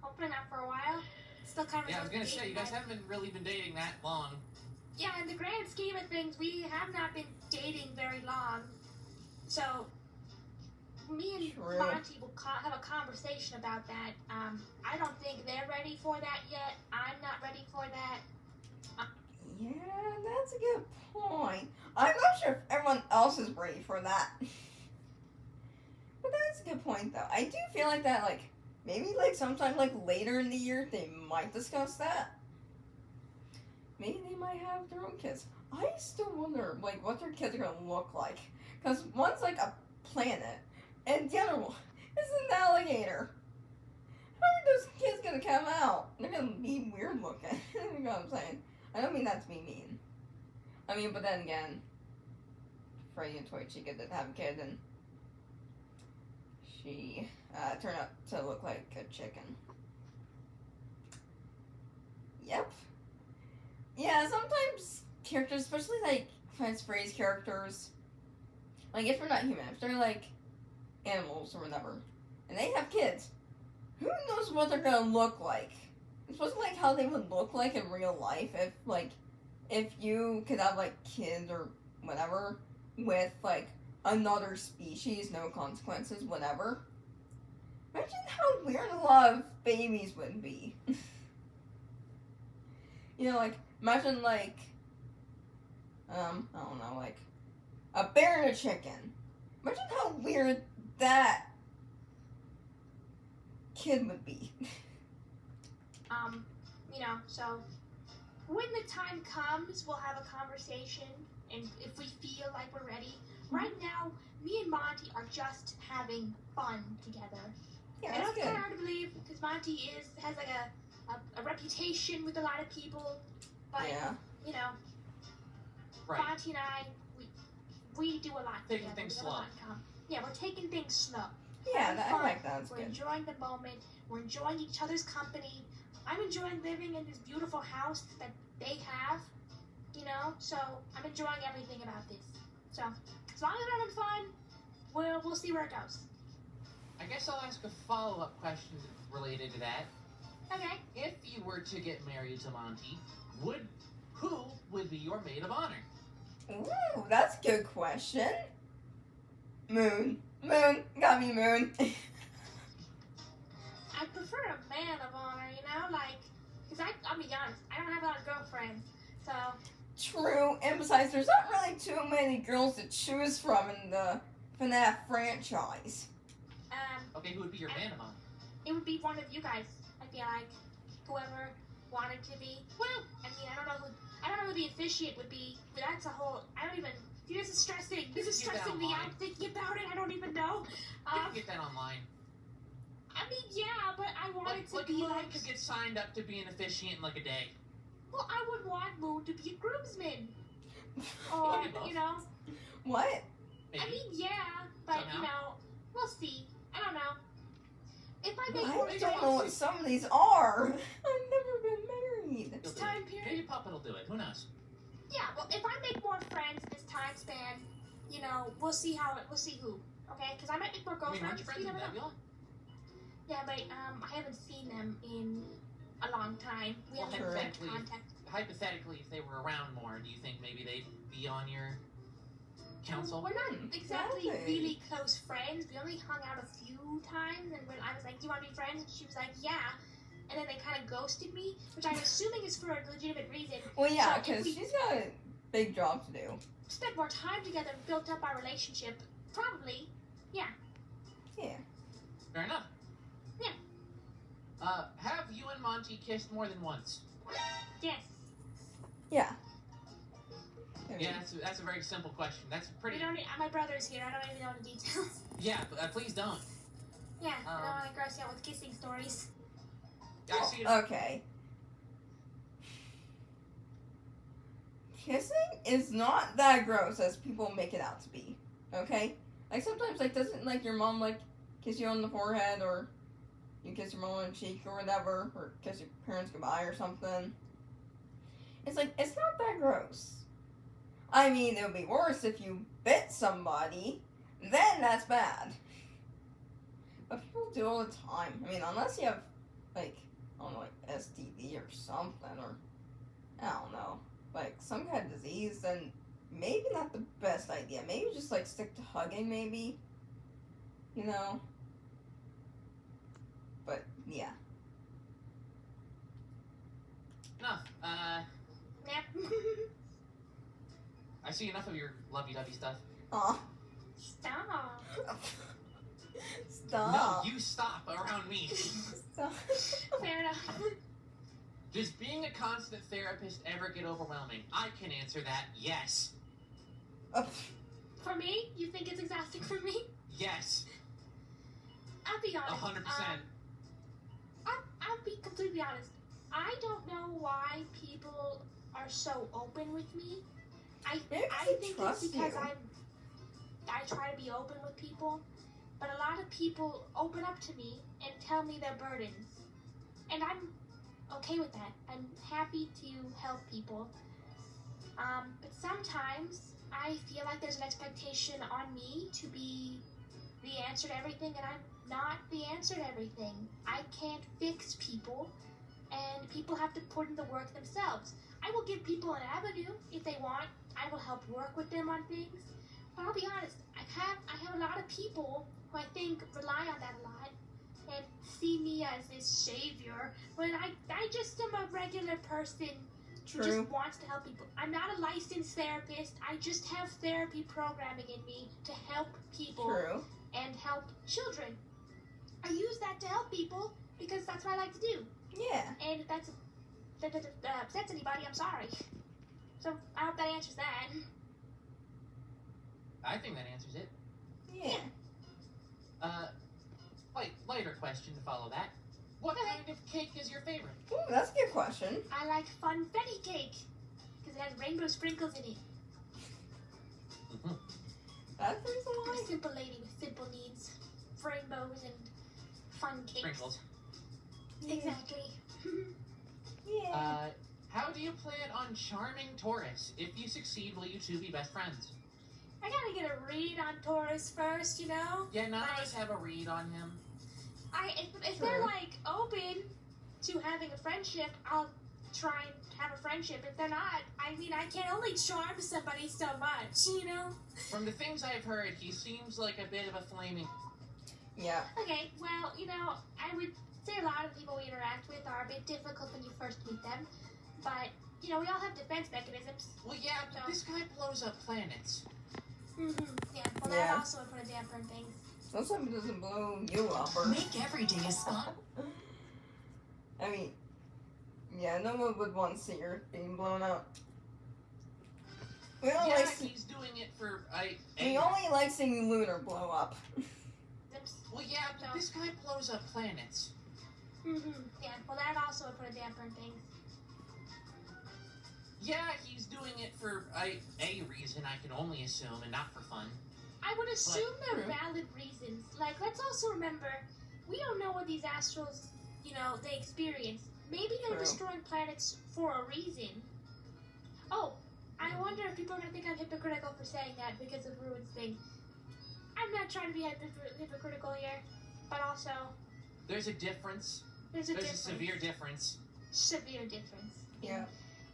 [SPEAKER 3] Hopefully not for a while. Still kind of.
[SPEAKER 2] Yeah, I was gonna say, you guys haven't really been dating that long.
[SPEAKER 3] Yeah, in the grand scheme of things, we have not been dating very long. So, me and
[SPEAKER 1] True.
[SPEAKER 3] Monty will have a conversation about that. I don't think they're ready for that yet. I'm not ready for that.
[SPEAKER 1] Yeah, that's a good point. I'm not sure if everyone else is ready for that. But that's a good point, though. I do feel like that, like, maybe, like, sometime, like, later in the year, they might discuss that. Maybe they might have their own kids. I still wonder, like, what their kids are gonna look like. Because one's, like, a planet, and the other one is an alligator. How are those kids gonna come out? They're gonna be weird looking. You know what I'm saying? I don't mean that to be mean. I mean, but then again, Freddie and Toy Chica did have a kid, and she turned out to look like a chicken. Yep. Yeah, sometimes characters, especially like French phrase characters, like if they're not human, if they're like animals or whatever, and they have kids, who knows what they're gonna look like? It's supposed to be like how they would look like in real life if you could have like kids or whatever with like another species, no consequences, whatever. Imagine how weird a lot of babies would be. Like imagine like I don't know, like a bear and a chicken. Imagine how weird that kid would be.
[SPEAKER 3] So when the time comes, we'll have a conversation, and if we feel like we're ready. Right now, me and Monty are just having fun together.
[SPEAKER 1] Yeah,
[SPEAKER 3] I know
[SPEAKER 1] that's
[SPEAKER 3] it's kind
[SPEAKER 1] good.
[SPEAKER 3] of hard to believe because Monty has like a reputation with a lot of people, but
[SPEAKER 1] Yeah.
[SPEAKER 3] you know,
[SPEAKER 2] Right.
[SPEAKER 3] Monty and I, we do a lot
[SPEAKER 2] Taking
[SPEAKER 3] together.
[SPEAKER 2] things
[SPEAKER 3] We have a
[SPEAKER 2] slow.
[SPEAKER 3] lot in common. Yeah, we're taking things slow.
[SPEAKER 1] Yeah,
[SPEAKER 3] Having
[SPEAKER 1] I
[SPEAKER 3] fun.
[SPEAKER 1] like that. That's
[SPEAKER 3] We're
[SPEAKER 1] good.
[SPEAKER 3] enjoying the moment. We're enjoying each other's company. I'm enjoying living in this beautiful house that they have, you know. So I'm enjoying everything about this. So as long as we're having fun, we'll see where it goes.
[SPEAKER 2] I guess I'll ask a follow-up question related to that.
[SPEAKER 3] Okay.
[SPEAKER 2] If you were to get married to Monty, who would be your maid of honor?
[SPEAKER 1] Ooh, that's a good question. Moon. Moon. Got me, Moon.
[SPEAKER 3] I prefer a man of honor, you know, like, because I'll be honest, I don't have a lot of girlfriends, so.
[SPEAKER 1] True. And besides, there's not really too many girls to choose from in the FNAF franchise.
[SPEAKER 2] Okay, who would be your man of honor?
[SPEAKER 3] It would be one of you guys. I feel like whoever wanted to be. Well, I mean, I don't know who the officiant would be, but that's a whole. I don't even. See, this is stressing. This is
[SPEAKER 2] Get that
[SPEAKER 3] stressing me
[SPEAKER 2] online.
[SPEAKER 3] out thinking about it. I don't even know.
[SPEAKER 2] You can get that online.
[SPEAKER 3] I mean, yeah, but I want it to
[SPEAKER 2] Like
[SPEAKER 3] be
[SPEAKER 2] Moon
[SPEAKER 3] like.
[SPEAKER 2] could get signed up to be an officiant in like a day.
[SPEAKER 3] Well, I would want Moon to be a groomsman, or
[SPEAKER 2] Maybe both.
[SPEAKER 3] you know.
[SPEAKER 1] What?
[SPEAKER 2] Maybe.
[SPEAKER 3] I mean, yeah, but
[SPEAKER 2] Somehow.
[SPEAKER 3] you know, we'll see. I don't know. If I make
[SPEAKER 1] I
[SPEAKER 3] more
[SPEAKER 1] don't know what
[SPEAKER 3] friends,
[SPEAKER 1] some of these are. I've never been married.
[SPEAKER 3] this time period.
[SPEAKER 2] Maybe Puppet will do it. Who knows?
[SPEAKER 3] Yeah, well, if I make more friends in this time span, you know, we'll see we'll see who. Okay, because I might make more
[SPEAKER 2] I mean, aren't
[SPEAKER 3] girlfriends.
[SPEAKER 2] you friends
[SPEAKER 3] You
[SPEAKER 2] with
[SPEAKER 3] never know.
[SPEAKER 2] Nebula?
[SPEAKER 3] Yeah, but I haven't seen them in a long time. We
[SPEAKER 2] Well,
[SPEAKER 3] haven't been in
[SPEAKER 2] hypothetically,
[SPEAKER 3] contact.
[SPEAKER 2] hypothetically, if they were around more, do you think maybe they'd be on your council?
[SPEAKER 3] We're not exactly
[SPEAKER 1] Okay.
[SPEAKER 3] really close friends. We only hung out a few times, and when I was like, "Do you want to be friends?" and she was like, "Yeah," and then they kind of ghosted me, which I'm assuming is for a legitimate reason.
[SPEAKER 1] Well, yeah,
[SPEAKER 3] So if
[SPEAKER 1] because
[SPEAKER 3] we-
[SPEAKER 1] she's got a big job to do.
[SPEAKER 3] Spent more time together, and built up our relationship. Probably.
[SPEAKER 1] Yeah.
[SPEAKER 2] Fair enough.
[SPEAKER 3] Yeah.
[SPEAKER 2] Have you and Monty kissed more than once?
[SPEAKER 3] Yes.
[SPEAKER 1] Yeah.
[SPEAKER 2] Yeah, that's a very simple question. That's pretty.
[SPEAKER 3] We don't. My brother's here. I don't even know the details.
[SPEAKER 2] Yeah, please don't.
[SPEAKER 3] Yeah, I don't want to gross you out with kissing stories.
[SPEAKER 2] I see it.
[SPEAKER 1] Okay. Kissing is not that gross as people make it out to be. Okay? Like sometimes, like, doesn't like your mom like kiss you on the forehead, or you kiss your mom on the cheek or whatever, or kiss your parents goodbye or something. It's like, it's not that gross. I mean, it would be worse if you bit somebody, then that's bad. But people do it all the time. I mean, unless you have, like, I don't know, like STD or something, or I don't know, like some kind of disease, then maybe not the best idea. Maybe just like stick to hugging, maybe, you know. But yeah,
[SPEAKER 2] Enough.
[SPEAKER 3] Yep.
[SPEAKER 2] I see enough of your lovey-dovey stuff.
[SPEAKER 1] aw,
[SPEAKER 3] Stop.
[SPEAKER 1] stop,
[SPEAKER 2] No, you stop around me.
[SPEAKER 1] stop.
[SPEAKER 3] Fair enough.
[SPEAKER 2] Does being a constant therapist ever get overwhelming? I can answer that. Yes.
[SPEAKER 3] For me, you think it's exhausting for me?
[SPEAKER 2] Yes.
[SPEAKER 3] I'll be honest.
[SPEAKER 2] 100%.
[SPEAKER 3] I'll be completely honest. I don't know why people are so open with me.
[SPEAKER 1] Maybe
[SPEAKER 3] I
[SPEAKER 1] they
[SPEAKER 3] think it's
[SPEAKER 1] trust
[SPEAKER 3] because
[SPEAKER 1] you.
[SPEAKER 3] I try to be open with people, but a lot of people open up to me and tell me their burdens, and I'm okay with that. I'm happy to help people, but sometimes I feel like there's an expectation on me to be the answer to everything, and I'm not the answer to everything. I can't fix people, and people have to put in the work themselves. I will give people an avenue if they want. I will help work with them on things. But I'll be honest, I have a lot of people who I think rely on that a lot and see me as this savior when I just am a regular person who
[SPEAKER 1] True.
[SPEAKER 3] just wants to help people. I'm not a licensed therapist. I just have therapy programming in me to help people
[SPEAKER 1] True.
[SPEAKER 3] and help children. I use that to help people because that's what I like to do.
[SPEAKER 1] Yeah.
[SPEAKER 3] And if that upsets anybody, I'm sorry. So I hope that answers that.
[SPEAKER 2] I think that answers it.
[SPEAKER 1] Yeah.
[SPEAKER 2] Lighter question to follow that. What kind of cake is your favorite?
[SPEAKER 1] Ooh, that's a good question.
[SPEAKER 3] I like funfetti cake because it has rainbow sprinkles in it.
[SPEAKER 1] That's the reason
[SPEAKER 3] I'm
[SPEAKER 1] why.
[SPEAKER 3] a simple lady with simple needs, rainbows and fun cakes.
[SPEAKER 2] Sprinkles.
[SPEAKER 3] Exactly.
[SPEAKER 1] Yeah.
[SPEAKER 2] How do you plan on charming Taurus? If you succeed, will you two be best friends?
[SPEAKER 3] I gotta get a read on Taurus first, you know?
[SPEAKER 2] Yeah, none of us have a read on him.
[SPEAKER 3] If they're like open to having a friendship, I'll try and have a friendship. If they're not, I mean, I can only charm somebody so much, you know?
[SPEAKER 2] From the things I've heard, he seems like a bit of a flaming...
[SPEAKER 1] Yeah.
[SPEAKER 3] Okay, well, you know, I would say a lot of people we interact with are a bit difficult when you first meet them. But, you know, we all have defense mechanisms.
[SPEAKER 2] Well, yeah, but this guy blows up planets.
[SPEAKER 3] Yeah, well,
[SPEAKER 1] Yeah.
[SPEAKER 3] that also would put a damper on things.
[SPEAKER 1] So something doesn't blow you up or...
[SPEAKER 4] Make every day a spot.
[SPEAKER 1] I mean, yeah, no one would want to see her being blown up. We don't
[SPEAKER 2] Yeah,
[SPEAKER 1] like
[SPEAKER 2] he's doing it for...
[SPEAKER 1] we only like seeing Lunar blow up.
[SPEAKER 2] Well, yeah, but this guy blows up planets.
[SPEAKER 3] Yeah, well, that also would put a damper on things.
[SPEAKER 2] Yeah, he's doing it for a reason, I can only assume, and not for fun.
[SPEAKER 3] I would assume they're
[SPEAKER 1] True.
[SPEAKER 3] valid reasons. Like, let's also remember, we don't know what these astrals, you know, they experience. Maybe they're
[SPEAKER 1] True.
[SPEAKER 3] destroying planets for a reason. Oh, I wonder if people are going to think I'm hypocritical for saying that because of Ruin's thing. I'm not trying to be hypocritical here, but also,
[SPEAKER 2] There's a difference.
[SPEAKER 3] there's a
[SPEAKER 2] There's
[SPEAKER 3] difference.
[SPEAKER 2] a severe difference.
[SPEAKER 3] Severe difference. in
[SPEAKER 1] Yeah.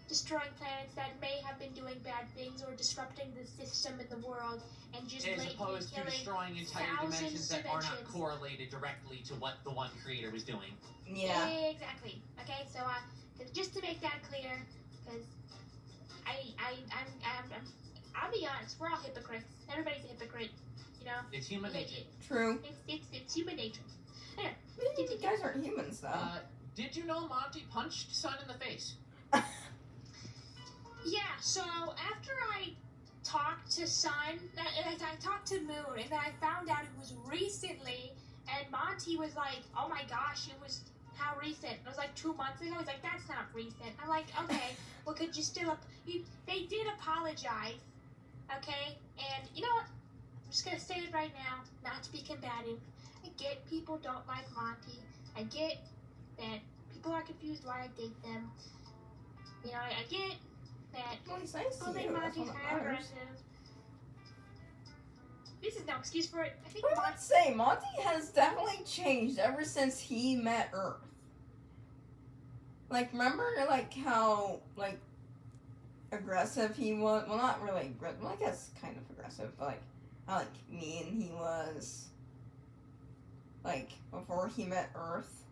[SPEAKER 3] Destroying planets that may have been doing bad things or disrupting the system in the world and just
[SPEAKER 2] As
[SPEAKER 3] blatantly
[SPEAKER 2] opposed to
[SPEAKER 3] killing
[SPEAKER 2] destroying entire
[SPEAKER 3] thousands
[SPEAKER 2] dimensions that
[SPEAKER 3] of
[SPEAKER 2] are not
[SPEAKER 3] dimensions.
[SPEAKER 2] correlated directly to what the one creator was doing.
[SPEAKER 1] Yeah.
[SPEAKER 3] Exactly. Okay, so just to make that clear, because I'll be honest, we're all hypocrites. Everybody's a hypocrite, you know.
[SPEAKER 2] It's human nature.
[SPEAKER 1] True.
[SPEAKER 3] It's human nature. Anyway,
[SPEAKER 1] You guys aren't humans though.
[SPEAKER 2] Did you know Monty punched Sun in the face?
[SPEAKER 3] yeah. So after I talked to Sun, I talked to Moon, and then I found out it was recently, and Monty was like, "Oh my gosh, it was." How recent? It was like 2 months ago. He's like, that's not recent. I'm like, okay, well, could you still... They did apologize, okay? And you know what? I'm just going to say it right now, not to be combative. I get people don't like Monty. I get that people are confused why I date them. You know, I get that
[SPEAKER 1] Well, he's nice
[SPEAKER 3] people
[SPEAKER 1] to
[SPEAKER 3] think
[SPEAKER 1] you. That's
[SPEAKER 3] Monty's
[SPEAKER 1] what
[SPEAKER 3] kind of
[SPEAKER 1] matters.
[SPEAKER 3] aggressive. This is no excuse for it. I think
[SPEAKER 1] But I
[SPEAKER 3] Monty...
[SPEAKER 1] would say Monty has definitely changed ever since he met Earth. Like, remember, like, how, like, aggressive he was? Well, not really aggressive. Well, I guess kind of aggressive, but, like, how, like, mean he was. Like, before he met Earth.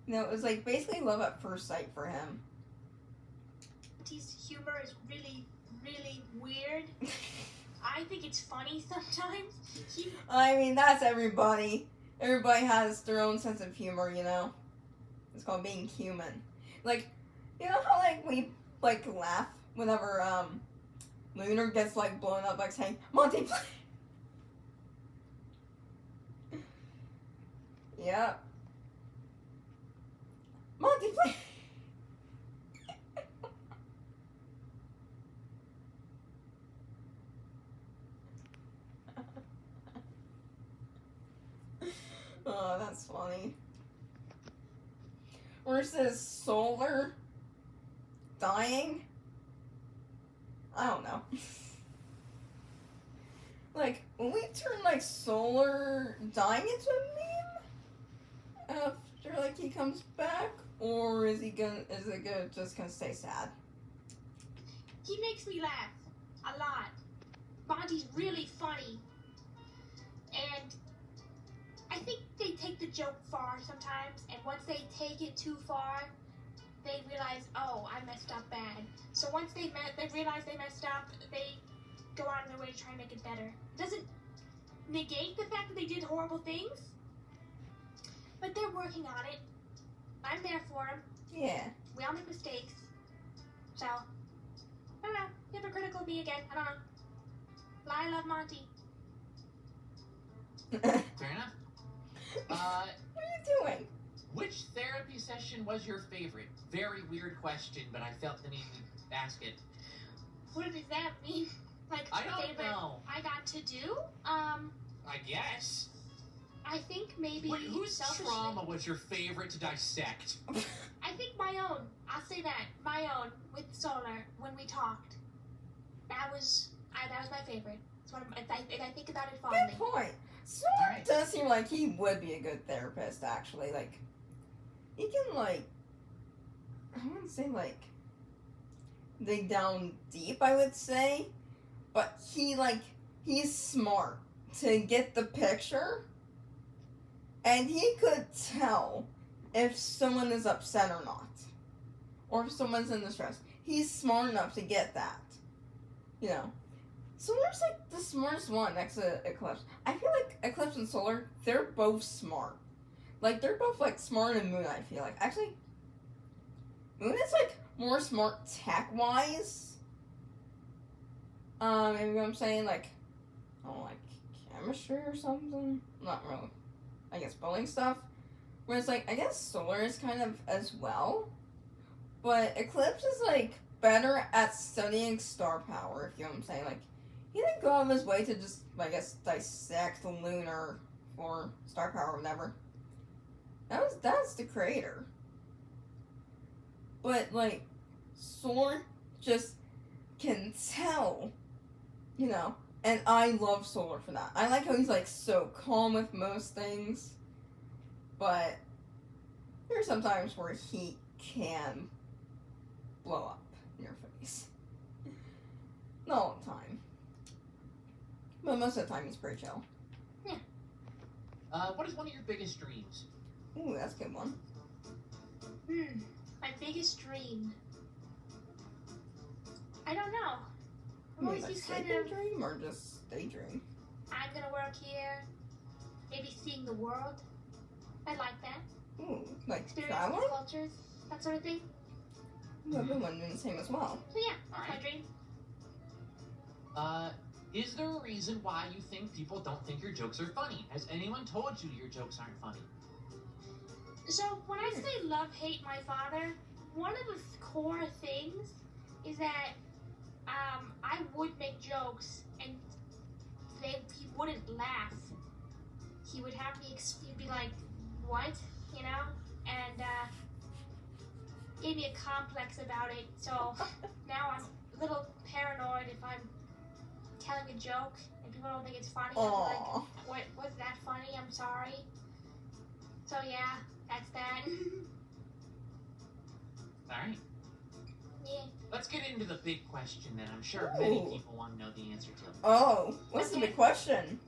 [SPEAKER 1] You know, it was, like, basically love at first sight for him.
[SPEAKER 3] Monty's humor is really, really weird. I think it's funny sometimes.
[SPEAKER 1] I mean, that's everybody. Everybody has their own sense of humor, you know? It's called being human. Like, you know how, like, we, like, laugh whenever, Lunar gets, like, blown up, like, saying, Monty, play! Yep. Monty, play! Oh, that's funny. Versus Solar dying? I don't know. Like, will we turn, like, Solar dying into a meme? After, like, he comes back? Or is it just gonna stay sad?
[SPEAKER 3] He makes me laugh a lot. Monty's really funny. And I think they take the joke far sometimes, and once they take it too far, they realize, oh, I messed up bad. So once they realize they messed up, they go out of their way to try and make it better. It doesn't negate the fact that they did horrible things, but they're working on it. I'm there for them.
[SPEAKER 1] Yeah.
[SPEAKER 3] We all make mistakes. So, I don't know. Hypocritical me again. I don't know. But I love Monty.
[SPEAKER 2] Fair enough.
[SPEAKER 1] What are you doing?
[SPEAKER 2] Which therapy session was your favorite? Very weird question, but I felt the need to ask it.
[SPEAKER 3] What does that mean? Like,
[SPEAKER 2] I don't
[SPEAKER 3] favorite
[SPEAKER 2] know.
[SPEAKER 3] I got to do?
[SPEAKER 2] I guess.
[SPEAKER 3] I think maybe
[SPEAKER 2] Wait, whose
[SPEAKER 3] selfishly.
[SPEAKER 2] trauma was your favorite to dissect?
[SPEAKER 3] I think my own. I'll say that. My own with Solar when we talked. That was my favorite. It's one of my, I think about it fondly.
[SPEAKER 1] Good point. Solar
[SPEAKER 2] Alright.
[SPEAKER 1] does seem like he would be a good therapist, actually. Like, he can, like, I wouldn't say, like, dig down deep, I would say. But he's smart to get the picture. And he could tell if someone is upset or not. Or if someone's in distress. He's smart enough to get that. You know. Solar's like the smartest one next to Eclipse. I feel like Eclipse and Solar, they're both smart. Like, they're both like smarter than Moon, I feel like. Actually, Moon is like more smart tech-wise. Maybe what I'm saying, like, oh, like chemistry or something? Not really. I guess building stuff. Whereas, like, I guess Solar is kind of as well. But Eclipse is, like, better at studying star power, if you know what I'm saying. Like, he didn't go out of his way to just, I guess, dissect the Lunar for star power or whatever. That's the creator. But, like, Solar just can tell, you know. And I love Solar for that. I like how he's, like, so calm with most things. But there are some times where he can blow up in your face. Not all the time. But most of the time he's pretty chill.
[SPEAKER 2] What is one of your biggest dreams?
[SPEAKER 1] Ooh, that's a good one.
[SPEAKER 3] My biggest dream. I don't know. I've
[SPEAKER 1] You mean,
[SPEAKER 3] always
[SPEAKER 1] like,
[SPEAKER 3] just kind
[SPEAKER 1] sleeping
[SPEAKER 3] of.
[SPEAKER 1] dream or just daydream?
[SPEAKER 3] I'm gonna work here. Maybe seeing the world. I like that.
[SPEAKER 1] Ooh, like
[SPEAKER 3] Experiencing
[SPEAKER 1] traveling?
[SPEAKER 3] the cultures, that sort of thing.
[SPEAKER 1] Everyone doing the same as well.
[SPEAKER 3] So yeah, that's my
[SPEAKER 2] Alright.
[SPEAKER 3] dream.
[SPEAKER 2] Is there a reason why you think people don't think your jokes are funny? Has anyone told you your jokes aren't funny?
[SPEAKER 3] So when I say love, hate my father, one of the core things is that I would make jokes and he wouldn't laugh. He would have me. He'd be like, "What?" You know, and gave me a complex about it. So now I'm a little paranoid if I'm telling a joke and people don't think it's funny. I'm
[SPEAKER 1] Aww.
[SPEAKER 3] like, "What? Was that funny? I'm sorry." So yeah, that's that.
[SPEAKER 2] Alright.
[SPEAKER 3] Yeah.
[SPEAKER 2] Let's get into the big question that I'm sure many
[SPEAKER 1] Ooh.
[SPEAKER 2] people want to know the answer to.
[SPEAKER 1] Oh, what's the big question?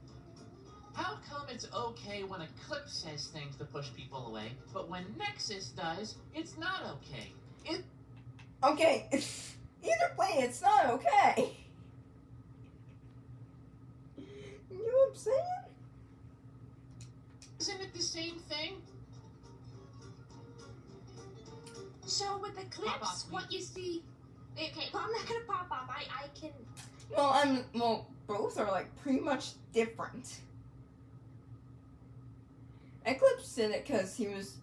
[SPEAKER 2] How come it's okay when Eclipse says things to push people away, but when Nexus does, it's not okay?
[SPEAKER 1] Okay, either way, it's not okay. You know what I'm saying?
[SPEAKER 2] Isn't it the same thing?
[SPEAKER 3] So with the
[SPEAKER 2] Pop
[SPEAKER 3] clips,
[SPEAKER 2] off,
[SPEAKER 3] what you see. Okay, well I'm not gonna pop off. I can.
[SPEAKER 1] Well, both are like pretty much different. Eclipse did it because he was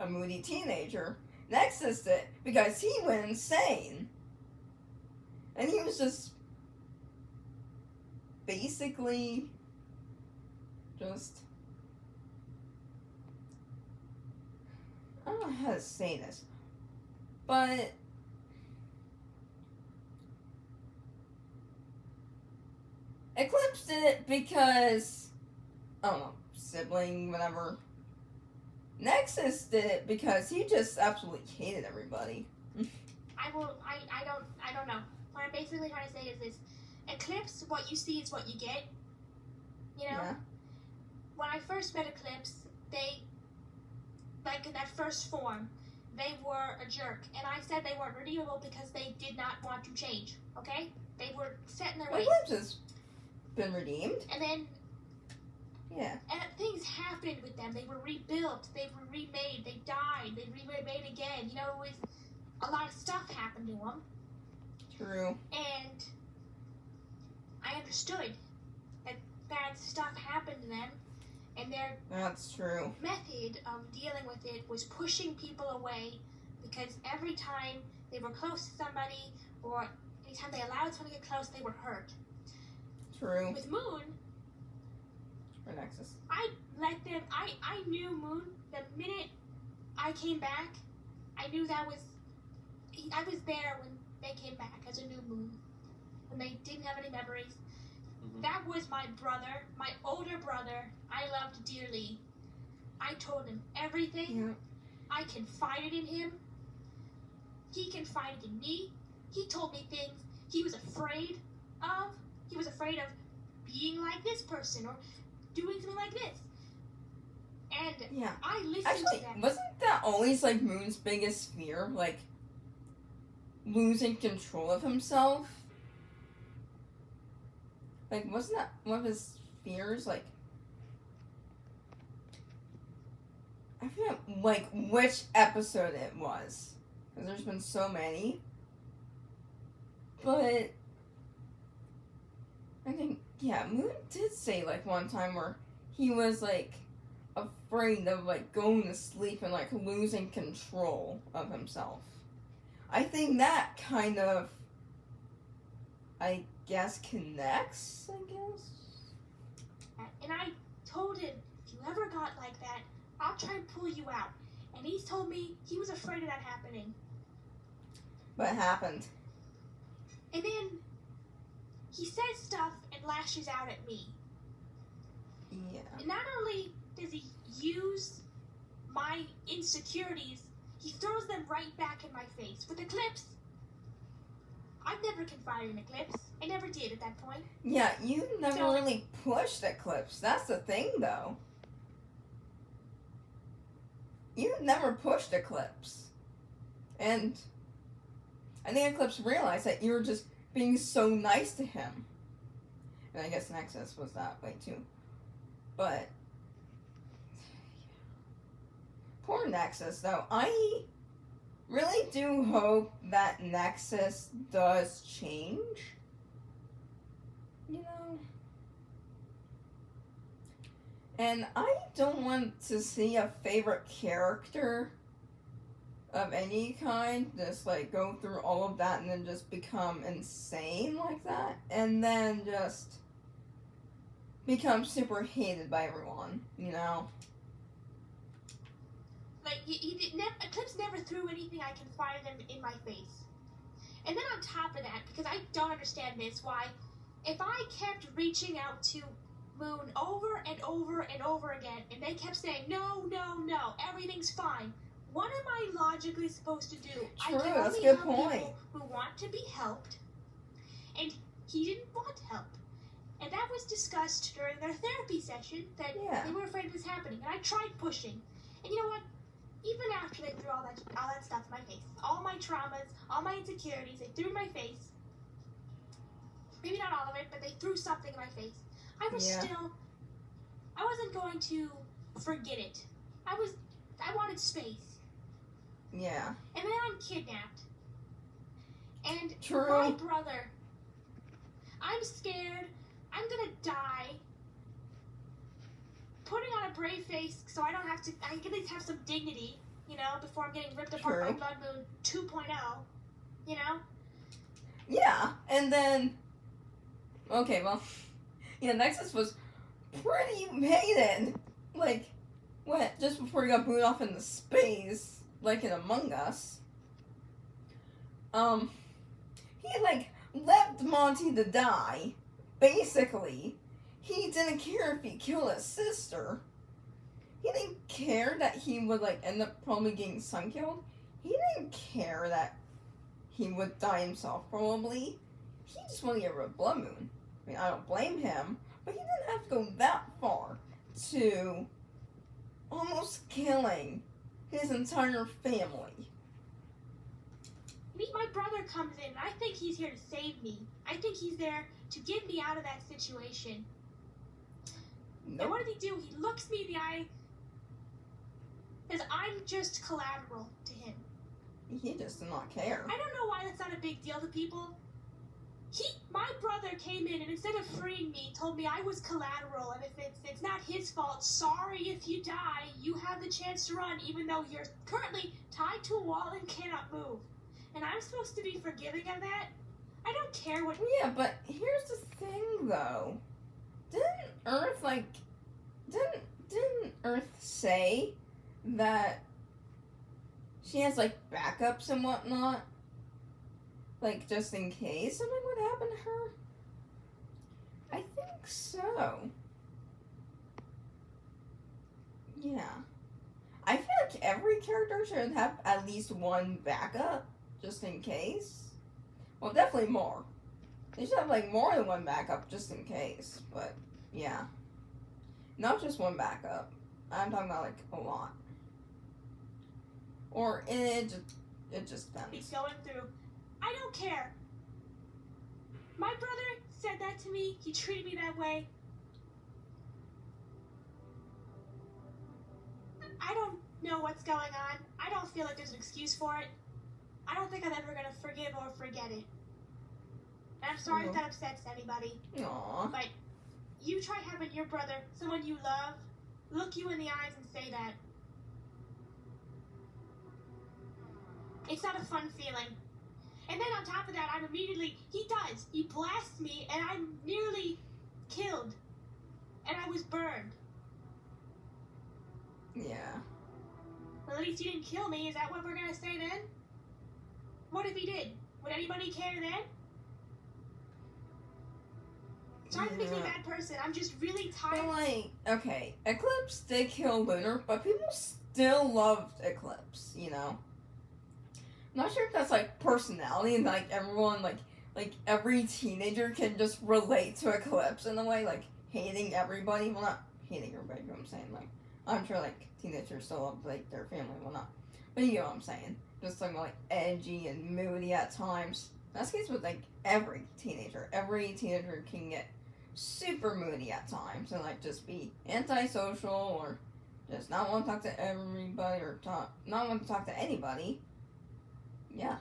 [SPEAKER 1] a moody teenager. Nexus did it because he went insane. And he was just basically just, I don't know how to say this, but Eclipse did it because, I don't know, sibling, whatever. Nexus did it because he just absolutely hated everybody.
[SPEAKER 3] I don't know. What I'm basically trying to say is this: Eclipse, what you see is what you get. You know.
[SPEAKER 1] Yeah.
[SPEAKER 3] When I first met Eclipse, they, like in that first form, they were a jerk, and I said they weren't redeemable because they did not want to change. Okay, they were set in their ways.
[SPEAKER 1] Eclipse has been redeemed.
[SPEAKER 3] And then
[SPEAKER 1] Yeah.
[SPEAKER 3] and things happened with them. They were rebuilt. They were remade. They died. They remade again. You know, it was a lot of stuff happened to them.
[SPEAKER 1] True.
[SPEAKER 3] And I understood that bad stuff happened to them, And their
[SPEAKER 1] That's true.
[SPEAKER 3] method of dealing with it was pushing people away, because every time they were close to somebody, or anytime they allowed someone to get close, they were hurt.
[SPEAKER 1] True.
[SPEAKER 3] With Moon,
[SPEAKER 1] Or Nexus.
[SPEAKER 3] I let them, I knew Moon, the minute I came back, I knew I was there when they came back as a new Moon. When they didn't have any memories.
[SPEAKER 2] Mhm.
[SPEAKER 3] That was my brother, my older brother, I loved dearly. I told him everything.
[SPEAKER 1] Yeah.
[SPEAKER 3] I confided in him. He confided in me. He told me things he was afraid of. He was afraid of being like this person or doing something like this. And
[SPEAKER 1] Yeah.
[SPEAKER 3] I listened
[SPEAKER 1] Actually,
[SPEAKER 3] to that.
[SPEAKER 1] wasn't that always like Moon's biggest fear? Like losing control of himself? Like, wasn't that one of his fears? Like, I forget like which episode it was, because there's been so many. But I think, yeah, Moon did say like one time where he was like afraid of like going to sleep and like losing control of himself. I think that kind of, I guess, connects, I guess.
[SPEAKER 3] And I told him, if you ever got like that, I'll try and pull you out. And he's told me he was afraid of that happening.
[SPEAKER 1] But it happened.
[SPEAKER 3] And then he says stuff and lashes out at me.
[SPEAKER 1] Yeah.
[SPEAKER 3] And not only does he use my insecurities, he throws them right back in my face. With Eclipse, I've never confided in Eclipse. I never did at that point.
[SPEAKER 1] Yeah, you never
[SPEAKER 3] So-
[SPEAKER 1] really pushed Eclipse. That's the thing, though. You never pushed Eclipse. And I think Eclipse realized that you were just being so nice to him. And I guess Nexus was that way, too. But poor Nexus, though. I really do hope that Nexus does change. You know? And I don't want to see a favorite character of any kind just like go through all of that and then just become insane like that. And then just become super hated by everyone, you know?
[SPEAKER 3] Like, Eclipse never threw anything I confided in my face. And then on top of that, because I don't understand this, why, if I kept reaching out to Moon over and over and over again, and they kept saying, no, no, no, everything's fine, what am I logically supposed to do?
[SPEAKER 1] True,
[SPEAKER 3] I can
[SPEAKER 1] that's
[SPEAKER 3] only
[SPEAKER 1] a good
[SPEAKER 3] help
[SPEAKER 1] point.
[SPEAKER 3] people who want to be helped, and he didn't want help. And that was discussed during their therapy session, that
[SPEAKER 1] Yeah.
[SPEAKER 3] they were afraid of this happening. And I tried pushing. And you know what? Even after they threw all that stuff in my face, all my traumas, all my insecurities, they threw in my face. Maybe not all of it, but they threw something in my face. I was
[SPEAKER 1] Yeah.
[SPEAKER 3] I wasn't going to forget it. I wanted space.
[SPEAKER 1] Yeah.
[SPEAKER 3] And then I'm kidnapped. And
[SPEAKER 1] True.
[SPEAKER 3] my brother, I'm scared. I'm gonna die. Putting on a brave face so I don't have to, I can at least have some dignity, you know, before I'm getting ripped apart by
[SPEAKER 1] True.
[SPEAKER 3] Blood Moon 2.0, you know?
[SPEAKER 1] Yeah, and then okay, well, yeah, Nexus was pretty hated. Like, what? Just before he got booted off into space, like in Among Us. He like left Monty to die. Basically, he didn't care if he killed his sister. He didn't care that he would like end up probably getting sun killed. He didn't care that he would die himself probably. He just wanted to get rid of Blood Moon. I mean, I don't blame him, but he didn't have to go that far to almost killing his entire family.
[SPEAKER 3] My brother comes in, and I think he's here to save me. I think he's there to get me out of that situation. And
[SPEAKER 1] Nope.
[SPEAKER 3] what does he do? He looks me in the eye, says I'm just collateral to him.
[SPEAKER 1] He just did not care.
[SPEAKER 3] I don't know why that's not a big deal to people. My brother came in and instead of freeing me, told me I was collateral, and if it's not his fault, sorry if you die, you have the chance to run, even though you're currently tied to a wall and cannot move. And I'm supposed to be forgiving of that? I don't care what...
[SPEAKER 1] Yeah, but here's the thing, though. Didn't Earth say that she has, like, backups and whatnot? Like, just in case something would happen to her? I think so. Yeah. I feel like every character should have at least one backup, just in case. Well, definitely more. They should have, like, more than one backup, just in case. But, yeah. Not just one backup. I'm talking about, like, a lot. Or it just depends.
[SPEAKER 3] He's going through. I don't care. My brother said that to me. He treated me that way. I don't know what's going on. I don't feel like there's an excuse for it. I don't think I'm ever going to forgive or forget it. And I'm sorry if that upsets anybody.
[SPEAKER 1] Aww.
[SPEAKER 3] But you try having your brother, someone you love, look you in the eyes and say that. It's not a fun feeling. And then on top of that, he blasts me and I'm nearly killed. And I was burned.
[SPEAKER 1] Yeah.
[SPEAKER 3] Well, at least he didn't kill me. Is that what we're going to say then? What if he did? Would anybody care then? Sorry to make me a bad person. I'm just really tired.
[SPEAKER 1] But, like, okay, Eclipse did kill Lunar, but people still loved Eclipse, you know? Not sure if that's, like, personality and, like, everyone, like every teenager can just relate to Eclipse in a way, like, hating everybody. Well, not hating everybody, but I'm saying, like, I'm sure, like, teenagers still love, like, their family, well, not. But you know what I'm saying. Just, like, edgy and moody at times. That's the case with, like, every teenager. Every teenager can get super moody at times and, like, just be antisocial or just not want to talk to everybody or not want to talk to anybody. Yeah.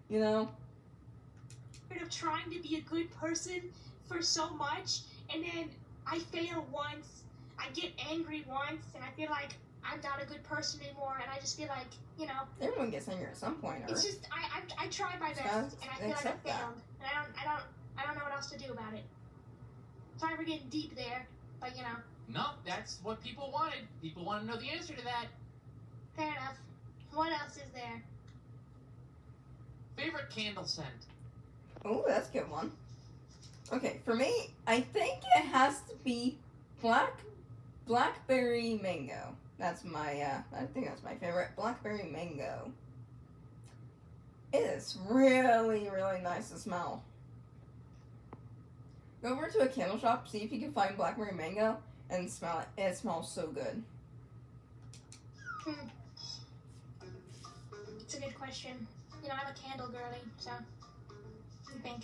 [SPEAKER 1] You know?
[SPEAKER 3] Of trying to be a good person for so much, and then I fail once, I get angry once, and I feel like I'm not a good person anymore, and I just feel like, you know...
[SPEAKER 1] Everyone gets angry at some point, or...
[SPEAKER 3] It's just, I tried my best, and I feel like I failed, and I don't know what else to do about it. Sorry for getting deep there, but, you know...
[SPEAKER 2] No, that's what people wanted. People want to know the answer to that.
[SPEAKER 3] Fair enough. What else is there?
[SPEAKER 2] Favorite candle scent?
[SPEAKER 1] Oh, that's a good one. Okay, for me, I think it has to be blackberry mango. That's my, I think that's my favorite, blackberry mango. It is really, really nice to smell. Go over to a candle shop, see if you can find blackberry mango, and smell it. It smells so good.
[SPEAKER 3] It's a good question. You know, I'm a candle girly, so what do you think?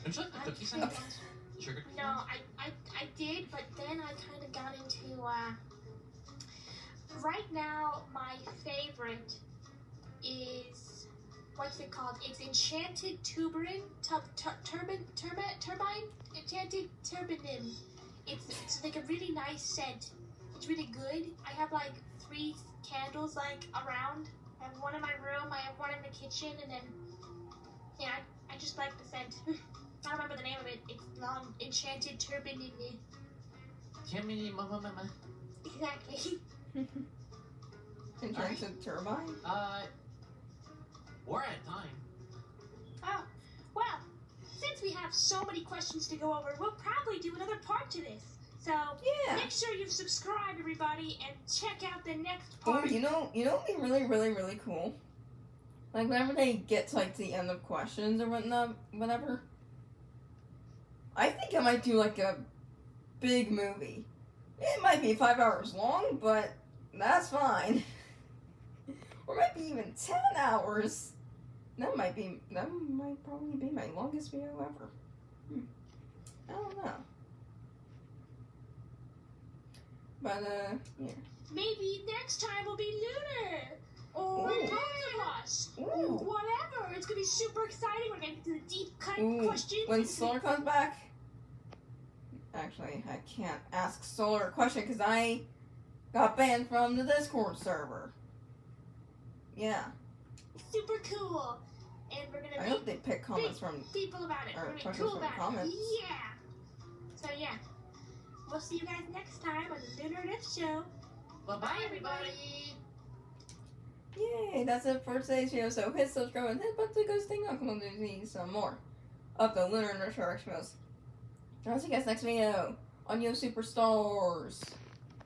[SPEAKER 2] Would you like the cookie scent? Sugar?
[SPEAKER 3] No, I did, but then I kind of got into, right now, my favorite is, what's it called? It's Enchanted Turbine? Enchanted Turbine. It's like a really nice scent. It's really good. I have like 3 candles like around. I have one in my room, I have one in the kitchen, and then, yeah, I just like the scent. I don't remember the name of it. It's long, Enchanted Turbine. Exactly.
[SPEAKER 1] Enchanted turbine?
[SPEAKER 2] We're out of time.
[SPEAKER 3] Oh, well, since we have so many questions to go over, we'll probably do another part to this. So,
[SPEAKER 1] yeah.
[SPEAKER 3] Make sure you've subscribed, everybody, and check out the next
[SPEAKER 1] Oh,
[SPEAKER 3] part.
[SPEAKER 1] you know what'd be really, really, really cool? Like, whenever they get to, like, the end of questions or whatever, I think I might do, like, a big movie. It might be 5 hours long, but that's fine. Or might be even 10 hours. That might probably be my longest video ever. I don't know. But, yeah.
[SPEAKER 3] Maybe next time will be Lunar or
[SPEAKER 1] Ooh.
[SPEAKER 3] Multiply. super exciting. We're gonna do the deep cut
[SPEAKER 1] Ooh,
[SPEAKER 3] questions.
[SPEAKER 1] when Solar comes back. Actually, I can't ask Solar a question because I got banned from the Discord server. Yeah.
[SPEAKER 3] Super cool. And we're gonna
[SPEAKER 1] I hope they pick comments from.
[SPEAKER 3] people about it.
[SPEAKER 1] Or
[SPEAKER 3] We're gonna be
[SPEAKER 1] questions
[SPEAKER 3] cool
[SPEAKER 1] from
[SPEAKER 3] about
[SPEAKER 1] comments.
[SPEAKER 3] it. Yeah. So yeah. We'll see you guys next time on the Lunar and Earth Show.
[SPEAKER 2] Bye-bye, everybody.
[SPEAKER 1] Yay, that's it for today's video. So hit subscribe and hit button to go stay on. Come on, to see some more of the Lunar and Earth Show. I'll see you guys next video on Yo Superstars.